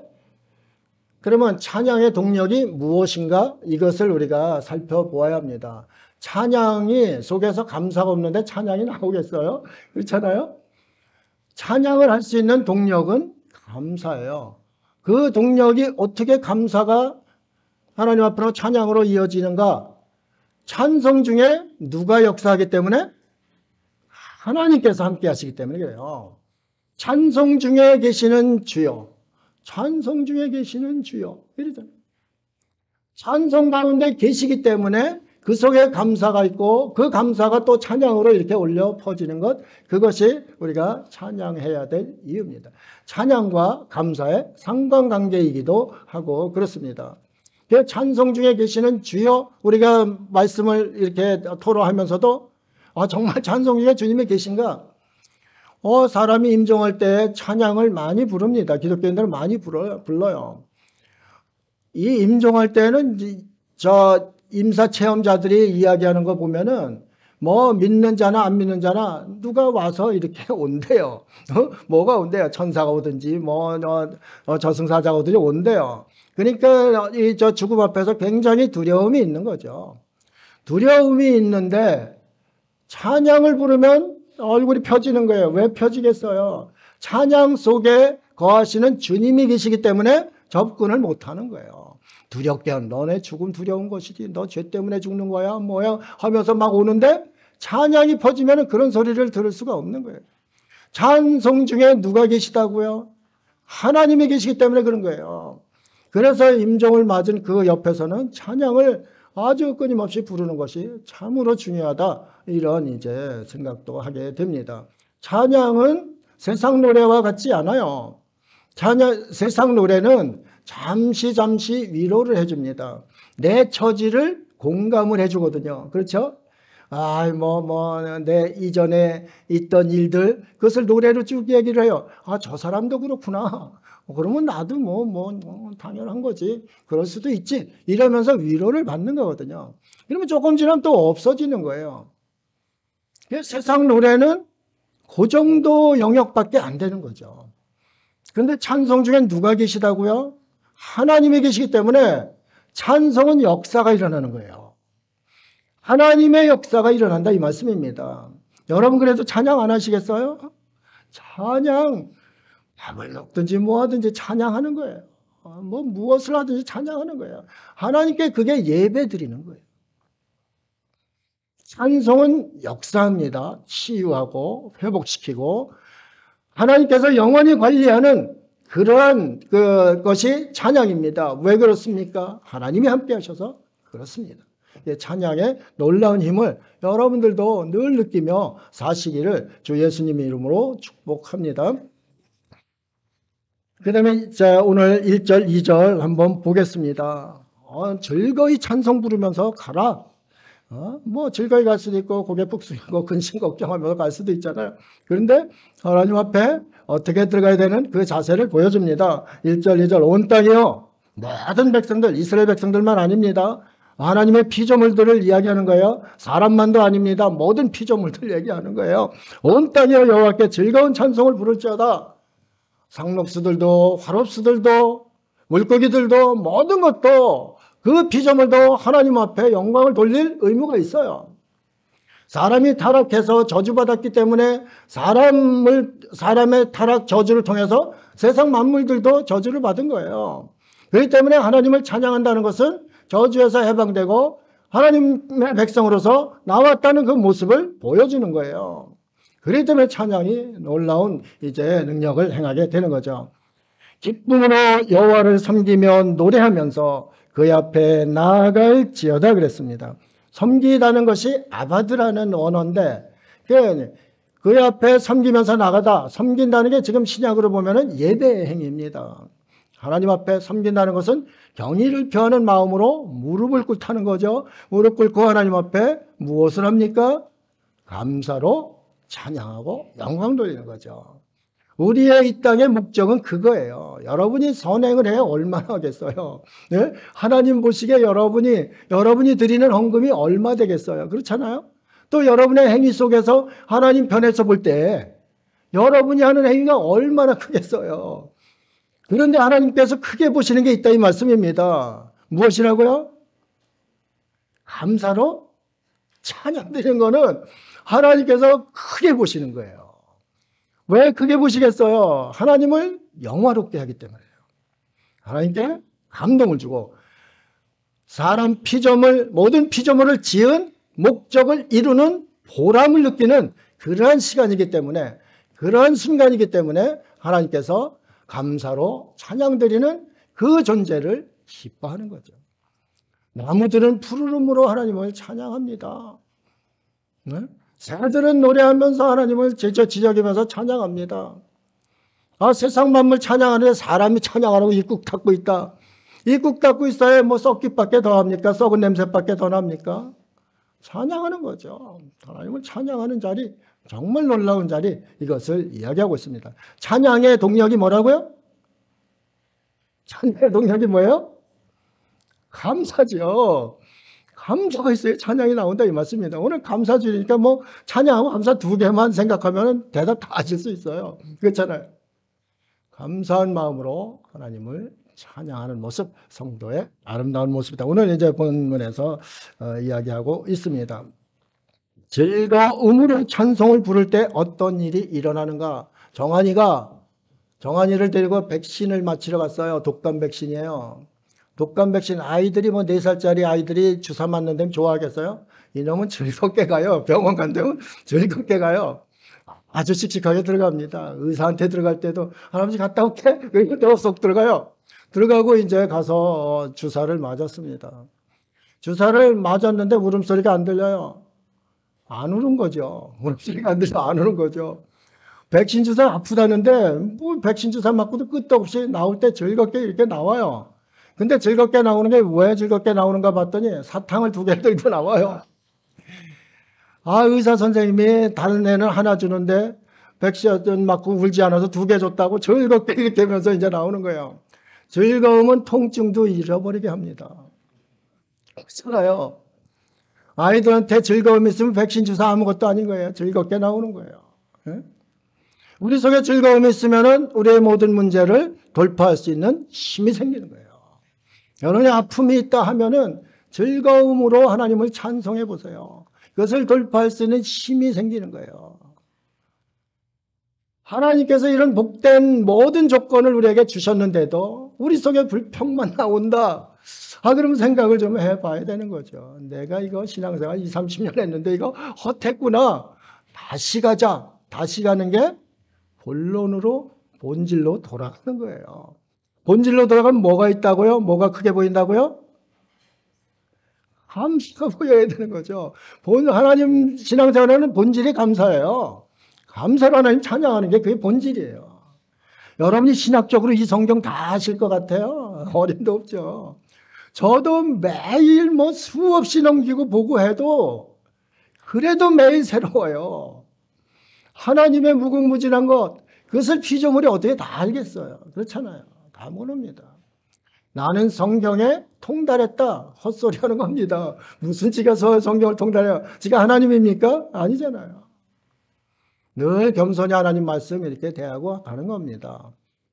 그러면 찬양의 동력이 무엇인가? 이것을 우리가 살펴보아야 합니다. 찬양이 속에서 감사가 없는데 찬양이 나오겠어요? 그렇잖아요? 찬양을 할 수 있는 동력은 감사예요. 그 동력이 어떻게 감사가 하나님 앞으로 찬양으로 이어지는가? 찬송 중에 누가 역사하기 때문에? 하나님께서 함께 하시기 때문에 그래요. 찬송 중에 계시는 주여, 찬송 중에 계시는 주여 이러잖아요. 찬송 가운데 계시기 때문에 그 속에 감사가 있고 그 감사가 또 찬양으로 이렇게 올려 퍼지는 것, 그것이 우리가 찬양해야 될 이유입니다. 찬양과 감사의 상관관계이기도 하고 그렇습니다. 그 찬송 중에 계시는 주여, 우리가 말씀을 이렇게 토로하면서도 정말 찬송 중에 주님이 계신가? 사람이 임종할 때 찬양을 많이 부릅니다. 기독교인들은 많이 불러요. 이 임종할 때는 저 임사 체험자들이 이야기하는 거 보면은 뭐 믿는 자나 안 믿는 자나 누가 와서 이렇게 온대요. 뭐가 온대요? 천사가 오든지 뭐 저승사자가 오든지 온대요. 그러니까 이 저 죽음 앞에서 굉장히 두려움이 있는 거죠. 두려움이 있는데 찬양을 부르면 얼굴이 펴지는 거예요. 왜 펴지겠어요? 찬양 속에 거하시는 주님이 계시기 때문에 접근을 못하는 거예요. 두렵게 너네 죽음 두려운 것이지 너 죄 때문에 죽는 거야 뭐야 하면서 막 오는데 찬양이 퍼지면 그런 소리를 들을 수가 없는 거예요. 찬송 중에 누가 계시다고요? 하나님이 계시기 때문에 그런 거예요. 그래서 임종을 맞은 그 옆에서는 찬양을 아주 끊임없이 부르는 것이 참으로 중요하다. 이런 이제 생각도 하게 됩니다. 찬양은 세상 노래와 같지 않아요. 세상 노래는 잠시 위로를 해줍니다. 내 처지를 공감을 해주거든요. 그렇죠? 내 이전에 있던 일들, 그것을 노래로 쭉 얘기를 해요. 저 사람도 그렇구나. 그러면 나도 당연한 거지. 그럴 수도 있지. 이러면서 위로를 받는 거거든요. 그러면 조금 지나면 또 없어지는 거예요. 세상 노래는 그 정도 영역밖에 안 되는 거죠. 그런데 찬송 중엔 누가 계시다고요? 하나님이 계시기 때문에 찬송은 역사가 일어나는 거예요. 하나님의 역사가 일어난다 이 말씀입니다. 여러분 그래도 찬양 안 하시겠어요? 찬양 밥을 먹든지 뭐 하든지 찬양하는 거예요. 무엇을 하든지 찬양하는 거예요. 하나님께 그게 예배 드리는 거예요. 찬송은 역사합니다. 치유하고 회복시키고 하나님께서 영원히 관리하는 그러한 것이 찬양입니다. 왜 그렇습니까? 하나님이 함께 하셔서 그렇습니다. 찬양의 놀라운 힘을 여러분들도 늘 느끼며 사시기를 주 예수님의 이름으로 축복합니다. 그 다음에 오늘 1절, 2절 한번 보겠습니다. 즐거이 찬송 부르면서 가라. 즐거이 갈 수도 있고 고개 푹 숙이고 근심 걱정하면서 갈 수도 있잖아요. 그런데 하나님 앞에 어떻게 들어가야 되는 그 자세를 보여줍니다. 1절, 2절 온 땅이요. 모든 백성들, 이스라엘 백성들만 아닙니다. 하나님의 피조물들을 이야기하는 거예요. 사람만도 아닙니다. 모든 피조물들 얘기하는 거예요. 온 땅이요 여호와께 즐거운 찬송을 부를지어다. 상록수들도 활업수들도 물고기들도 모든 것도 그 피조물도 하나님 앞에 영광을 돌릴 의무가 있어요. 사람이 타락해서 저주받았기 때문에 사람의 타락 저주를 통해서 세상 만물들도 저주를 받은 거예요. 그렇기 때문에 하나님을 찬양한다는 것은 저주에서 해방되고 하나님의 백성으로서 나왔다는 그 모습을 보여주는 거예요. 그렇기 때문에 찬양이 놀라운 이제 능력을 행하게 되는 거죠. 기쁨으로 여호와를 섬기며 노래하면서 그 앞에 나아갈지어다 그랬습니다. 섬기다는 것이 아바드라는 언어인데 그 앞에 섬기면서 나가다 섬긴다는 게 지금 신약으로 보면은 예배 행위입니다. 하나님 앞에 섬긴다는 것은 경의를 표하는 마음으로 무릎을 꿇다는 거죠. 무릎 꿇고 하나님 앞에 무엇을 합니까? 감사로 찬양하고 영광 돌리는 거죠. 우리의 이 땅의 목적은 그거예요. 여러분이 선행을 해야 얼마나 하겠어요. 네? 하나님 보시기에 여러분이 드리는 헌금이 얼마 되겠어요. 그렇잖아요. 또 여러분의 행위 속에서 하나님 편에서 볼 때 여러분이 하는 행위가 얼마나 크겠어요. 그런데 하나님께서 크게 보시는 게 있다 이 말씀입니다. 무엇이라고요? 감사로 찬양 드리는 거는 하나님께서 크게 보시는 거예요. 왜 크게 보시겠어요? 하나님을 영화롭게 하기 때문에요. 하나님께 감동을 주고 사람 피조물 모든 피조물을 지은 목적을 이루는 보람을 느끼는 그러한 시간이기 때문에 그러한 순간이기 때문에 하나님께서 감사로 찬양드리는 그 존재를 기뻐하는 거죠. 나무들은 푸르름으로 하나님을 찬양합니다. 네? 새들은 노래하면서 하나님을 지저귀면서 찬양합니다. 세상 만물 찬양하는데 사람이 찬양하라고 입국 닫고 있다. 입국 닫고 있어야 썩기밖에 더 합니까? 썩은 냄새밖에 더 납니까? 찬양하는 거죠. 하나님을 찬양하는 자리, 정말 놀라운 자리, 이것을 이야기하고 있습니다. 찬양의 동력이 뭐라고요? 찬양의 동력이 뭐예요? 감사죠. 감사가 있어야 찬양이 나온다 이 말씀입니다. 오늘 감사주일이니까 뭐 찬양하고 감사 두 개만 생각하면 대답 다 하실 수 있어요. 그렇잖아요. 감사한 마음으로 하나님을 찬양하는 모습, 성도의 아름다운 모습이다. 오늘 이제 본문에서 이야기하고 있습니다. 즐거움으로 찬송을 부를 때 어떤 일이 일어나는가? 정한이를 데리고 백신을 맞히러 갔어요. 독감 백신이에요. 독감 백신 아이들이 뭐 4살짜리 아이들이 주사 맞는 데면 좋아하겠어요? 이놈은 즐겁게 가요. 병원 간 데면 즐겁게 가요. 아주 씩씩하게 들어갑니다. 의사한테 들어갈 때도 할아버지 갔다 올게. 이러고 쏙 들어가요. 들어가고 이제 가서 주사를 맞았습니다. 주사를 맞았는데 울음소리가 안 들려요. 안 우는 거죠. 울음소리가 안 들려 안 우는 거죠. 백신 주사 아프다는데 뭐 백신 주사 맞고도 끝도 없이 나올 때 즐겁게 이렇게 나와요. 근데 즐겁게 나오는 게 왜 즐겁게 나오는가 봤더니 사탕을 2개 들고 나와요. 아, 의사 선생님이 다른 애는 하나 주는데 백신 맞고 울지 않아서 2개 줬다고 즐겁게 이렇게 하면서 이제 나오는 거예요. 즐거움은 통증도 잃어버리게 합니다. 그렇잖아요. 아이들한테 즐거움이 있으면 백신 주사 아무것도 아닌 거예요. 즐겁게 나오는 거예요. 예? 우리 속에 즐거움이 있으면 우리의 모든 문제를 돌파할 수 있는 힘이 생기는 거예요. 여러분이 아픔이 있다 하면은 즐거움으로 하나님을 찬송해 보세요. 그것을 돌파할 수 있는 힘이 생기는 거예요. 하나님께서 이런 복된 모든 조건을 우리에게 주셨는데도 우리 속에 불평만 나온다. 아, 그럼 생각을 좀 해봐야 되는 거죠. 내가 이거 신앙생활 20, 30년 했는데 이거 헛했구나. 다시 가자. 다시 가는 게 본론으로, 본질로 돌아가는 거예요. 본질로 돌아가면 뭐가 있다고요? 뭐가 크게 보인다고요? 감사가 보여야 되는 거죠. 하나님 신앙생활에는 본질이 감사예요. 감사로 하나님 찬양하는 게 그게 본질이에요. 여러분이 신학적으로 이 성경 다 아실 것 같아요. 어림도 없죠. 저도 매일 뭐 수없이 넘기고 보고 해도 그래도 매일 새로워요. 하나님의 무궁무진한 것, 그것을 피조물이 어떻게 다 알겠어요. 그렇잖아요. 다 모릅니다. 나는 성경에 통달했다. 헛소리 하는 겁니다. 무슨 지가 성경을 통달해요? 지가 하나님입니까? 아니잖아요. 늘 겸손히 하나님 말씀 이렇게 대하고 가는 겁니다.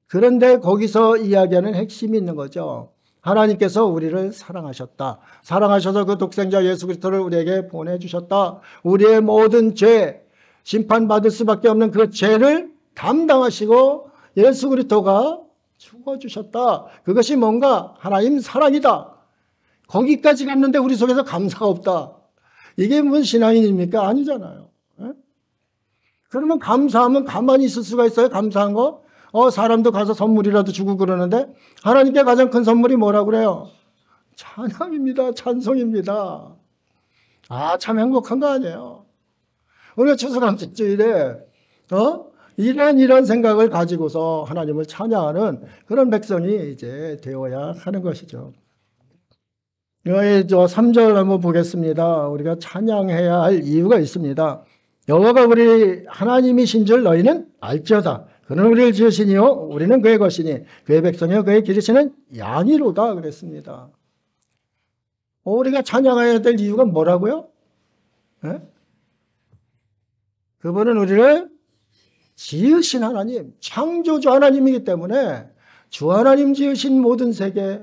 그런데 거기서 이야기하는 핵심이 있는 거죠. 하나님께서 우리를 사랑하셨다. 사랑하셔서 그 독생자 예수 그리스도를 우리에게 보내주셨다. 우리의 모든 죄, 심판받을 수밖에 없는 그 죄를 담당하시고 예수 그리스도가 죽어주셨다. 그것이 뭔가 하나님 사랑이다. 거기까지 갔는데 우리 속에서 감사가 없다. 이게 무슨 신앙인입니까? 아니잖아요. 에? 그러면 감사하면 가만히 있을 수가 있어요? 감사한 거? 사람도 가서 선물이라도 주고 그러는데 하나님께 가장 큰 선물이 뭐라고 그래요? 찬양입니다. 찬송입니다. 아, 참 행복한 거 아니에요? 우리가 추수감사주일에 이런 생각을 가지고서 하나님을 찬양하는 그런 백성이 이제 되어야 하는 것이죠. 여기 3절 한번 보겠습니다. 우리가 찬양해야 할 이유가 있습니다. 여호와가 우리 하나님이신 줄 너희는 알지어다. 그는 우리를 지으시니요 우리는 그의 것이니 그의 백성이요 그의 기르시는 양이로다 그랬습니다. 우리가 찬양해야 될 이유가 뭐라고요? 네? 그분은 우리를 지으신 하나님, 창조주 하나님이기 때문에 주 하나님 지으신 모든 세계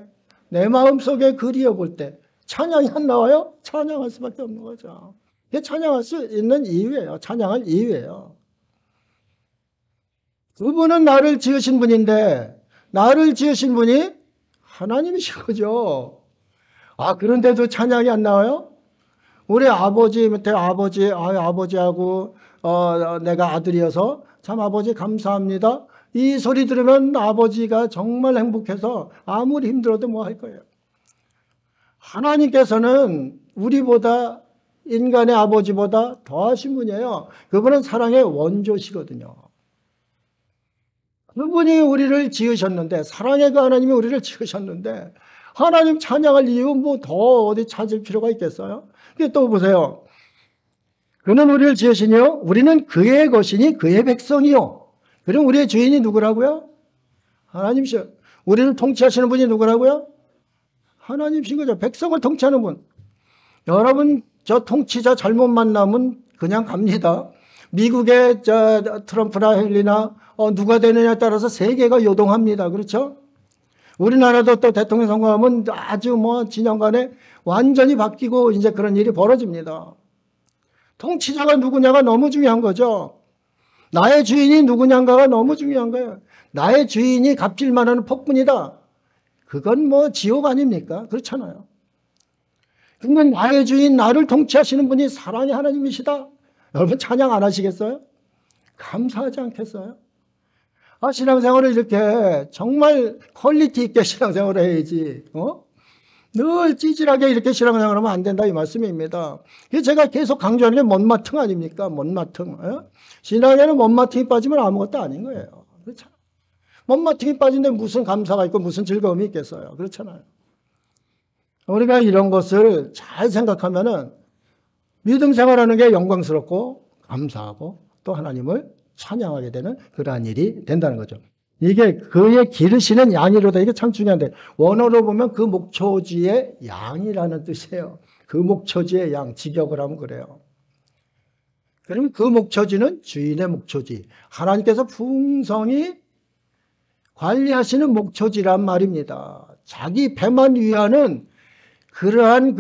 내 마음속에 그리워볼 때 찬양이 안 나와요? 찬양할 수밖에 없는 거죠. 이게 찬양할 수 있는 이유예요. 찬양할 이유예요. 그분은 나를 지으신 분인데 나를 지으신 분이 하나님이신 거죠. 아, 그런데도 찬양이 안 나와요? 우리 아버지 밑에 아버지하고 내가 아들이어서 참 아버지 감사합니다. 이 소리 들으면 아버지가 정말 행복해서 아무리 힘들어도 뭐 할 거예요. 하나님께서는 우리보다 인간의 아버지보다 더하신 분이에요. 그분은 사랑의 원조시거든요. 그분이 우리를 지으셨는데 사랑의 그 하나님이 우리를 지으셨는데 하나님 찬양할 이유 뭐 더 어디 찾을 필요가 있겠어요? 또 보세요. 그는 우리를 지으시니요 우리는 그의 것이니 그의 백성이요. 그럼 우리의 주인이 누구라고요? 하나님이시요. 우리를 통치하시는 분이 누구라고요? 하나님이신 거죠. 백성을 통치하는 분. 여러분, 저 통치자 잘못 만나면 그냥 갑니다. 미국의 트럼프나 헬리나 누가 되느냐에 따라서 세계가 요동합니다. 그렇죠? 우리나라도 또 대통령 선거하면 아주 진영 간에 완전히 바뀌고 이제 그런 일이 벌어집니다. 통치자가 누구냐가 너무 중요한 거죠. 나의 주인이 누구냐가 너무 중요한 거예요. 나의 주인이 갑질만 하는 폭군이다. 그건 지옥 아닙니까? 그렇잖아요. 근데 나의 주인, 나를 통치하시는 분이 사랑의 하나님이시다. 여러분 찬양 안 하시겠어요? 감사하지 않겠어요? 신앙생활을 이렇게 정말 퀄리티 있게 신앙생활을 해야지. 늘 찌질하게 이렇게 신앙생활을 하면 안 된다 이 말씀입니다. 제가 계속 강조하는 게 못마땅 아닙니까? 못마땅. 신앙에는 못마땅이 빠지면 아무것도 아닌 거예요. 그렇죠? 못마땅이 빠진데 무슨 감사가 있고 무슨 즐거움이 있겠어요. 그렇잖아요. 우리가 이런 것을 잘 생각하면은 믿음 생활하는 게 영광스럽고 감사하고 또 하나님을 찬양하게 되는 그러한 일이 된다는 거죠. 이게 그의 기르시는 양이로다. 이게 참 중요한데 원어로 보면 그 목초지의 양이라는 뜻이에요. 그 목초지의 양, 직역을 하면 그래요. 그러면 그 목초지는 주인의 목초지, 하나님께서 풍성히 관리하시는 목초지란 말입니다. 자기 배만 위하는 그러한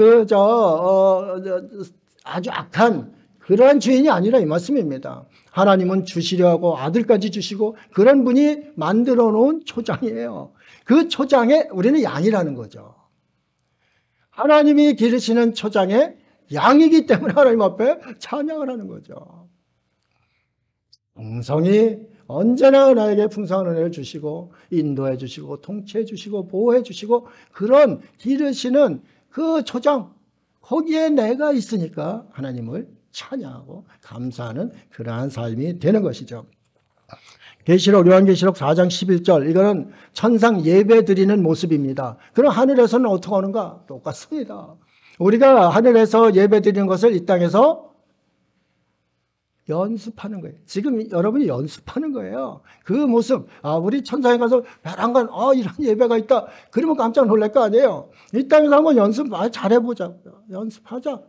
아주 악한 그러한 주인이 아니라 이 말씀입니다. 하나님은 주시려 하고 아들까지 주시고 그런 분이 만들어 놓은 초장이에요. 그 초장에 우리는 양이라는 거죠. 하나님이 기르시는 초장에 양이기 때문에 하나님 앞에 찬양을 하는 거죠. 풍성히 언제나 나에게 풍성한 은혜를 주시고 인도해 주시고 통치해 주시고 보호해 주시고 그런 기르시는 그 초장, 거기에 내가 있으니까 하나님을 찬양하고 감사하는 그러한 삶이 되는 것이죠. 계시록 요한계시록 4장 11절 이거는 천상 예배 드리는 모습입니다. 그럼 하늘에서는 어떻게 하는가? 똑같습니다. 우리가 하늘에서 예배 드리는 것을 이 땅에서 연습하는 거예요. 지금 여러분이 연습하는 거예요. 그 모습. 우리 천상에 가서 베란간 이런 예배가 있다. 그러면 깜짝 놀랄 거 아니에요. 이 땅에서 한번 연습 잘해보자고요. 연습하자.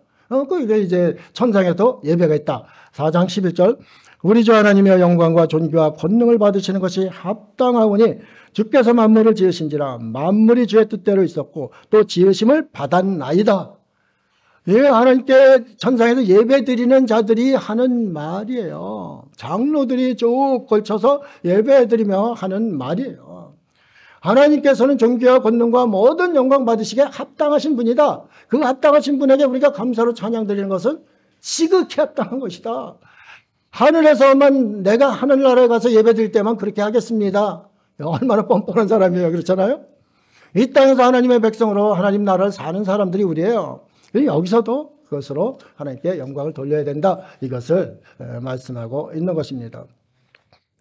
이게 이제 천상에도 예배가 있다. 4장 11절. 우리 주 하나님의 영광과 존귀와 권능을 받으시는 것이 합당하오니 주께서 만물을 지으신지라 만물이 주의 뜻대로 있었고 또 지으심을 받았나이다. 하나님께 천상에서 예배 드리는 자들이 하는 말이에요. 장로들이 쭉 걸쳐서 예배 드리며 하는 말이에요. 하나님께서는 존귀와 권능과 모든 영광 받으시기에 합당하신 분이다. 그 합당하신 분에게 우리가 감사로 찬양 드리는 것은 지극히 합당한 것이다. 하늘에서만 내가 하늘나라에 가서 예배 드릴 때만 그렇게 하겠습니다. 얼마나 뻔뻔한 사람이에요. 그렇잖아요. 이 땅에서 하나님의 백성으로 하나님 나라를 사는 사람들이 우리예요. 여기서도 그것으로 하나님께 영광을 돌려야 된다. 이것을 말씀하고 있는 것입니다.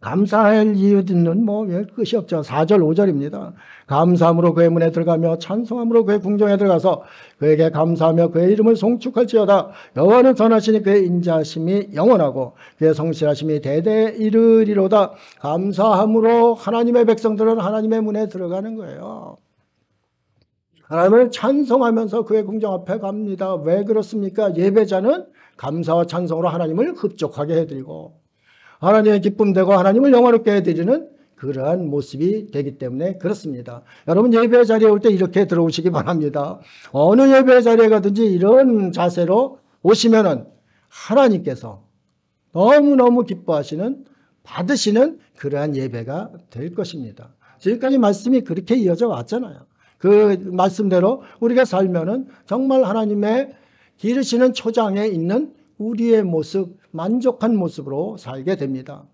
감사할 이유는 끝이 없죠. 4절 5절입니다. 감사함으로 그의 문에 들어가며 찬송함으로 그의 궁정에 들어가서 그에게 감사하며 그의 이름을 송축할지어다. 여호와는 선하시니 그의 인자하심이 영원하고 그의 성실하심이 대대에 이르리로다. 감사함으로 하나님의 백성들은 하나님의 문에 들어가는 거예요. 하나님을 찬송하면서 그의 궁정 앞에 갑니다. 왜 그렇습니까? 예배자는 감사와 찬송으로 하나님을 흡족하게 해드리고 하나님의 기쁨되고 하나님을 영화롭게 해드리는 그러한 모습이 되기 때문에 그렇습니다. 여러분 예배 자리에 올 때 이렇게 들어오시기 바랍니다. 어느 예배 자리에 가든지 이런 자세로 오시면은 하나님께서 너무너무 기뻐하시는 받으시는 그러한 예배가 될 것입니다. 지금까지 말씀이 그렇게 이어져 왔잖아요. 그 말씀대로 우리가 살면은 정말 하나님의 기르시는 초장에 있는 우리의 모습, 만족한 모습으로 살게 됩니다.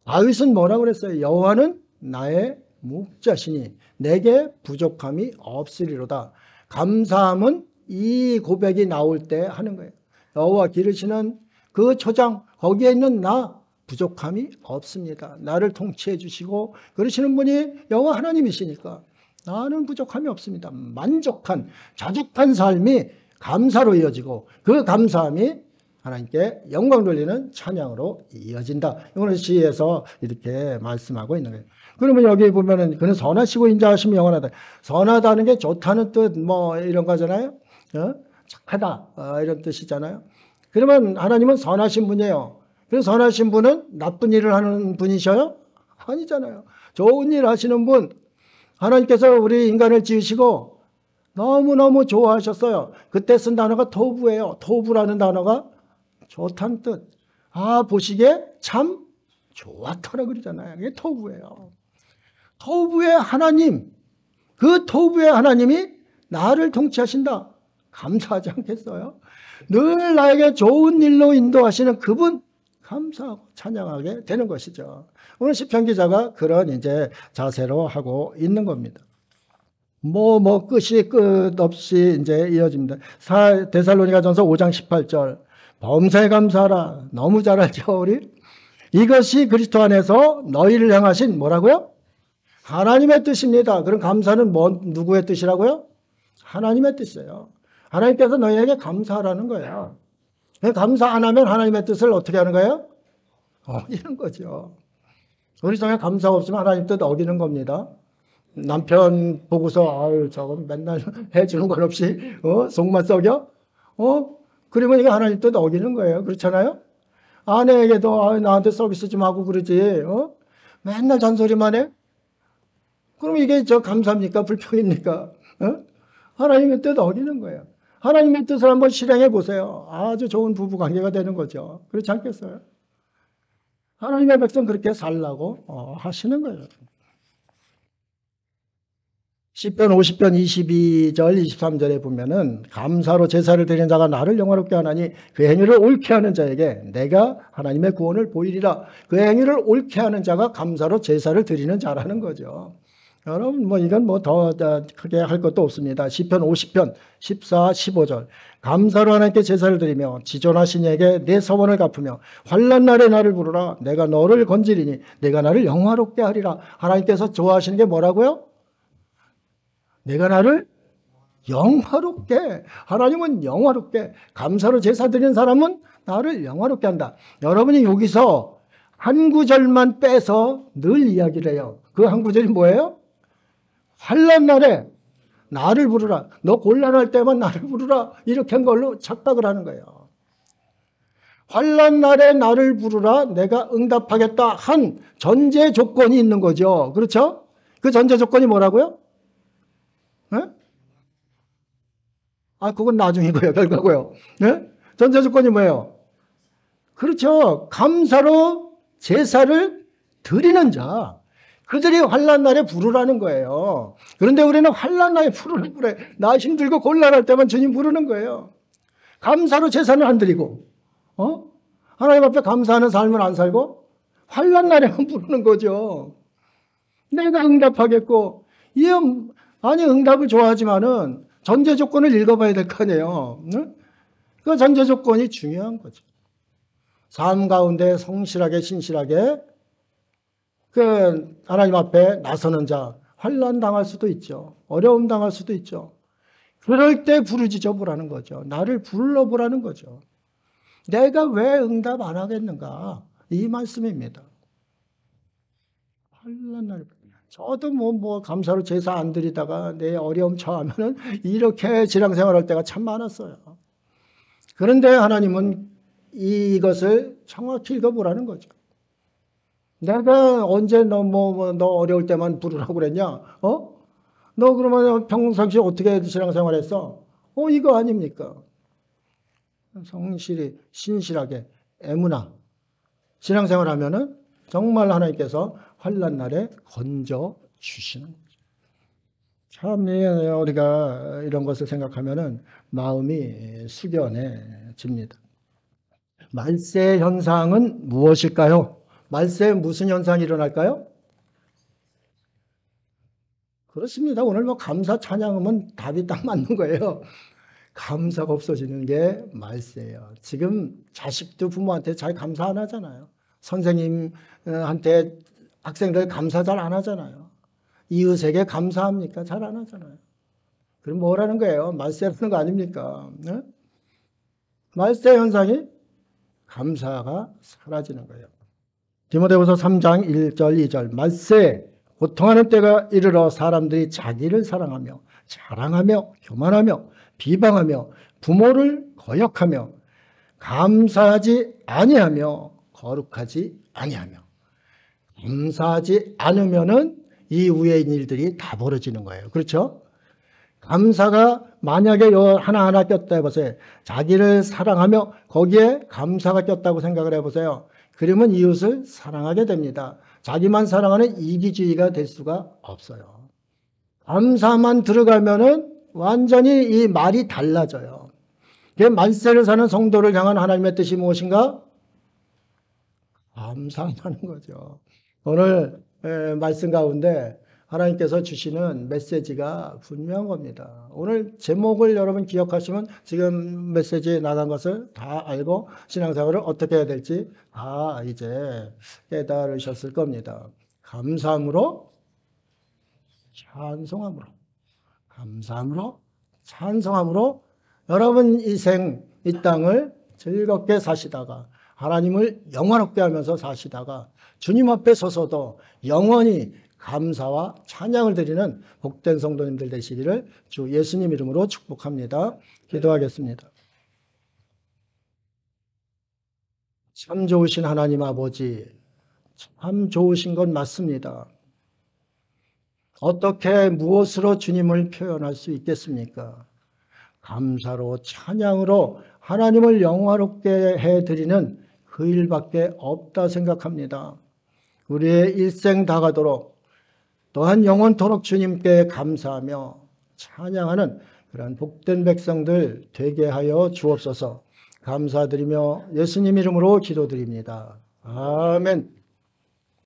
다윗은 뭐라고 그랬어요? 여호와는 나의 목자시니 내게 부족함이 없으리로다. 감사함은 이 고백이 나올 때 하는 거예요. 여호와 기르시는 그 초장, 거기에 있는 나 부족함이 없습니다. 나를 통치해 주시고 그러시는 분이 여호와 하나님이시니까 나는 부족함이 없습니다. 만족한, 자족한 삶이 감사로 이어지고 그 감사함이 하나님께 영광 돌리는 찬양으로 이어진다. 이거는 시에서 이렇게 말씀하고 있는 거예요. 그러면 여기 보면은 그는 선하시고 인자하심이 영원하다. 선하다는 게 좋다는 뜻 이런 거잖아요. 착하다 이런 뜻이잖아요. 그러면 하나님은 선하신 분이에요. 그래서 선하신 분은 나쁜 일을 하는 분이셔요? 아니잖아요. 좋은 일 하시는 분, 하나님께서 우리 인간을 지으시고 너무너무 좋아하셨어요. 그때 쓴 단어가 토부예요. 토부라는 단어가 좋다는 뜻. 아, 보시기에 참 좋았더라 그러잖아요. 이게 토부예요. 토부의 하나님, 그 토부의 하나님이 나를 통치하신다. 감사하지 않겠어요? 늘 나에게 좋은 일로 인도하시는 그분 감사하고 찬양하게 되는 것이죠. 오늘 시편 기자가 그런 이제 자세로 하고 있는 겁니다. 끝이 끝없이 이제 이어집니다. 데살로니가전서 5장 18절. 범사에 감사하라. 너무 잘 알죠, 우리? 이것이 그리스도 안에서 너희를 향하신 뭐라고요? 하나님의 뜻입니다. 그럼 감사는 누구의 뜻이라고요? 하나님의 뜻이에요. 하나님께서 너희에게 감사하라는 거예요. 감사 안 하면 하나님의 뜻을 어떻게 하는 거예요? 어기는 거죠. 우리 성에 감사가 없으면 하나님 뜻 어기는 겁니다. 남편 보고서 아유 저건 맨날 해주는 건 없이 속만 썩여? 그러면 이게 하나님 뜻 어기는 거예요. 그렇잖아요? 아내에게도 나한테 서비스 좀 하고 그러지. 맨날 잔소리만 해? 그럼 이게 감사입니까? 불평입니까? 하나님의 뜻 어기는 거예요. 하나님의 뜻을 한번 실행해 보세요. 아주 좋은 부부 관계가 되는 거죠. 그렇지 않겠어요? 하나님의 백성 그렇게 살라고 하시는 거예요. 시편 50편 22절 23절에 보면은 감사로 제사를 드리는 자가 나를 영화롭게 하나니 그 행위를 옳게 하는 자에게 내가 하나님의 구원을 보이리라. 그 행위를 옳게 하는 자가 감사로 제사를 드리는 자라는 거죠. 여러분 이건 더 크게 할 것도 없습니다. 시편 50편 14, 15절 감사로 하나님께 제사를 드리며 지존하신 이에게 내 서원을 갚으며 환난 날에 나를 부르라. 내가 너를 건지리니 내가 나를 영화롭게 하리라. 하나님께서 좋아하시는 게 뭐라고요? 내가 나를 영화롭게, 하나님은 영화롭게, 감사로 제사 드리는 사람은 나를 영화롭게 한다. 여러분이 여기서 한 구절만 빼서 늘 이야기를 해요. 그 한 구절이 뭐예요? 환난 날에 나를 부르라. 너 곤란할 때만 나를 부르라. 이렇게 한 걸로 착각을 하는 거예요. 환난 날에 나를 부르라. 내가 응답하겠다 한 전제 조건이 있는 거죠. 그렇죠? 그 전제 조건이 뭐라고요? 네? 그건 나중이고요. 결과고요. 네? 전제 조건이 뭐예요? 그렇죠. 감사로 제사를 드리는 자. 그들이 환난 날에 부르라는 거예요. 그런데 우리는 환난 날에 부르는 그래. 나 힘들고 곤란할 때만 주님 부르는 거예요. 감사로 제사는 안 드리고, 하나님 앞에 감사하는 삶을 안 살고 환난 날에만 부르는 거죠. 내가 응답하겠고, 응답을 좋아하지만은 전제 조건을 읽어봐야 될 거 아니에요. 그 전제 조건이 중요한 거죠. 삶 가운데 성실하게 신실하게 하나님 앞에 나서는 자, 환난 당할 수도 있죠. 어려움 당할 수도 있죠. 그럴 때 부르짖어 보라는 거죠. 나를 불러보라는 거죠. 내가 왜 응답 안 하겠는가? 이 말씀입니다. 환난 날 저도 감사로 제사 안 드리다가 내 어려움 처하면은 이렇게 신앙생활할 때가 참 많았어요. 그런데 하나님은 이것을 정확히 읽어보라는 거죠. 내가 언제 너 어려울 때만 부르라고 그랬냐? 너 그러면 평상시에 어떻게 신앙생활했어? 이거 아닙니까? 성실히 신실하게 애무나 신앙생활하면은 정말 하나님께서 환난 날에 건져 주시는 거죠. 참 우리가 이런 것을 생각하면은 마음이 숙연해집니다. 말세 현상은 무엇일까요? 말세에 무슨 현상이 일어날까요? 그렇습니다. 오늘 감사 찬양하면 답이 딱 맞는 거예요. 감사가 없어지는 게 말세예요. 지금 자식도 부모한테 잘 감사 안 하잖아요. 선생님한테 학생들 감사 잘 안 하잖아요. 이웃에게 감사합니까? 잘 안 하잖아요. 그럼 뭐라는 거예요? 말세라는 거 아닙니까? 네? 말세 현상이 감사가 사라지는 거예요. 디모데후서 3장 1절 2절 말세 고통하는 때가 이르러 사람들이 자기를 사랑하며 자랑하며 교만하며 비방하며 부모를 거역하며 감사하지 아니하며 거룩하지 아니하며. 감사하지 않으면은 이 위에 있는 일들이 다 벌어지는 거예요. 그렇죠? 감사가 만약에 하나하나 꼈다 해보세요. 자기를 사랑하며 거기에 감사가 꼈다고 생각을 해보세요. 그러면 이웃을 사랑하게 됩니다. 자기만 사랑하는 이기주의가 될 수가 없어요. 감사만 들어가면은 완전히 이 말이 달라져요. 말세를 사는 성도를 향한 하나님의 뜻이 무엇인가? 감사하는 거죠. 오늘 말씀 가운데 하나님께서 주시는 메시지가 분명한 겁니다. 오늘 제목을 여러분 기억하시면 지금 메시지에 나간 것을 다 알고 신앙생활을 어떻게 해야 될지 다 이제 깨달으셨을 겁니다. 감사함으로, 찬송함으로, 감사함으로, 찬송함으로 여러분 이생 이 땅을 즐겁게 사시다가 하나님을 영화롭게 하면서 사시다가 주님 앞에 서서도 영원히 감사와 찬양을 드리는 복된 성도님들 되시기를 주 예수님 이름으로 축복합니다. 기도하겠습니다. 참 좋으신 하나님 아버지, 참 좋으신 건 맞습니다. 어떻게 무엇으로 주님을 표현할 수 있겠습니까? 감사로 찬양으로 하나님을 영화롭게 해드리는 그 일밖에 없다 생각합니다. 우리의 일생 다가도록 또한 영원토록 주님께 감사하며 찬양하는 그런 복된 백성들 되게 하여 주옵소서. 감사드리며 예수님 이름으로 기도드립니다. 아멘.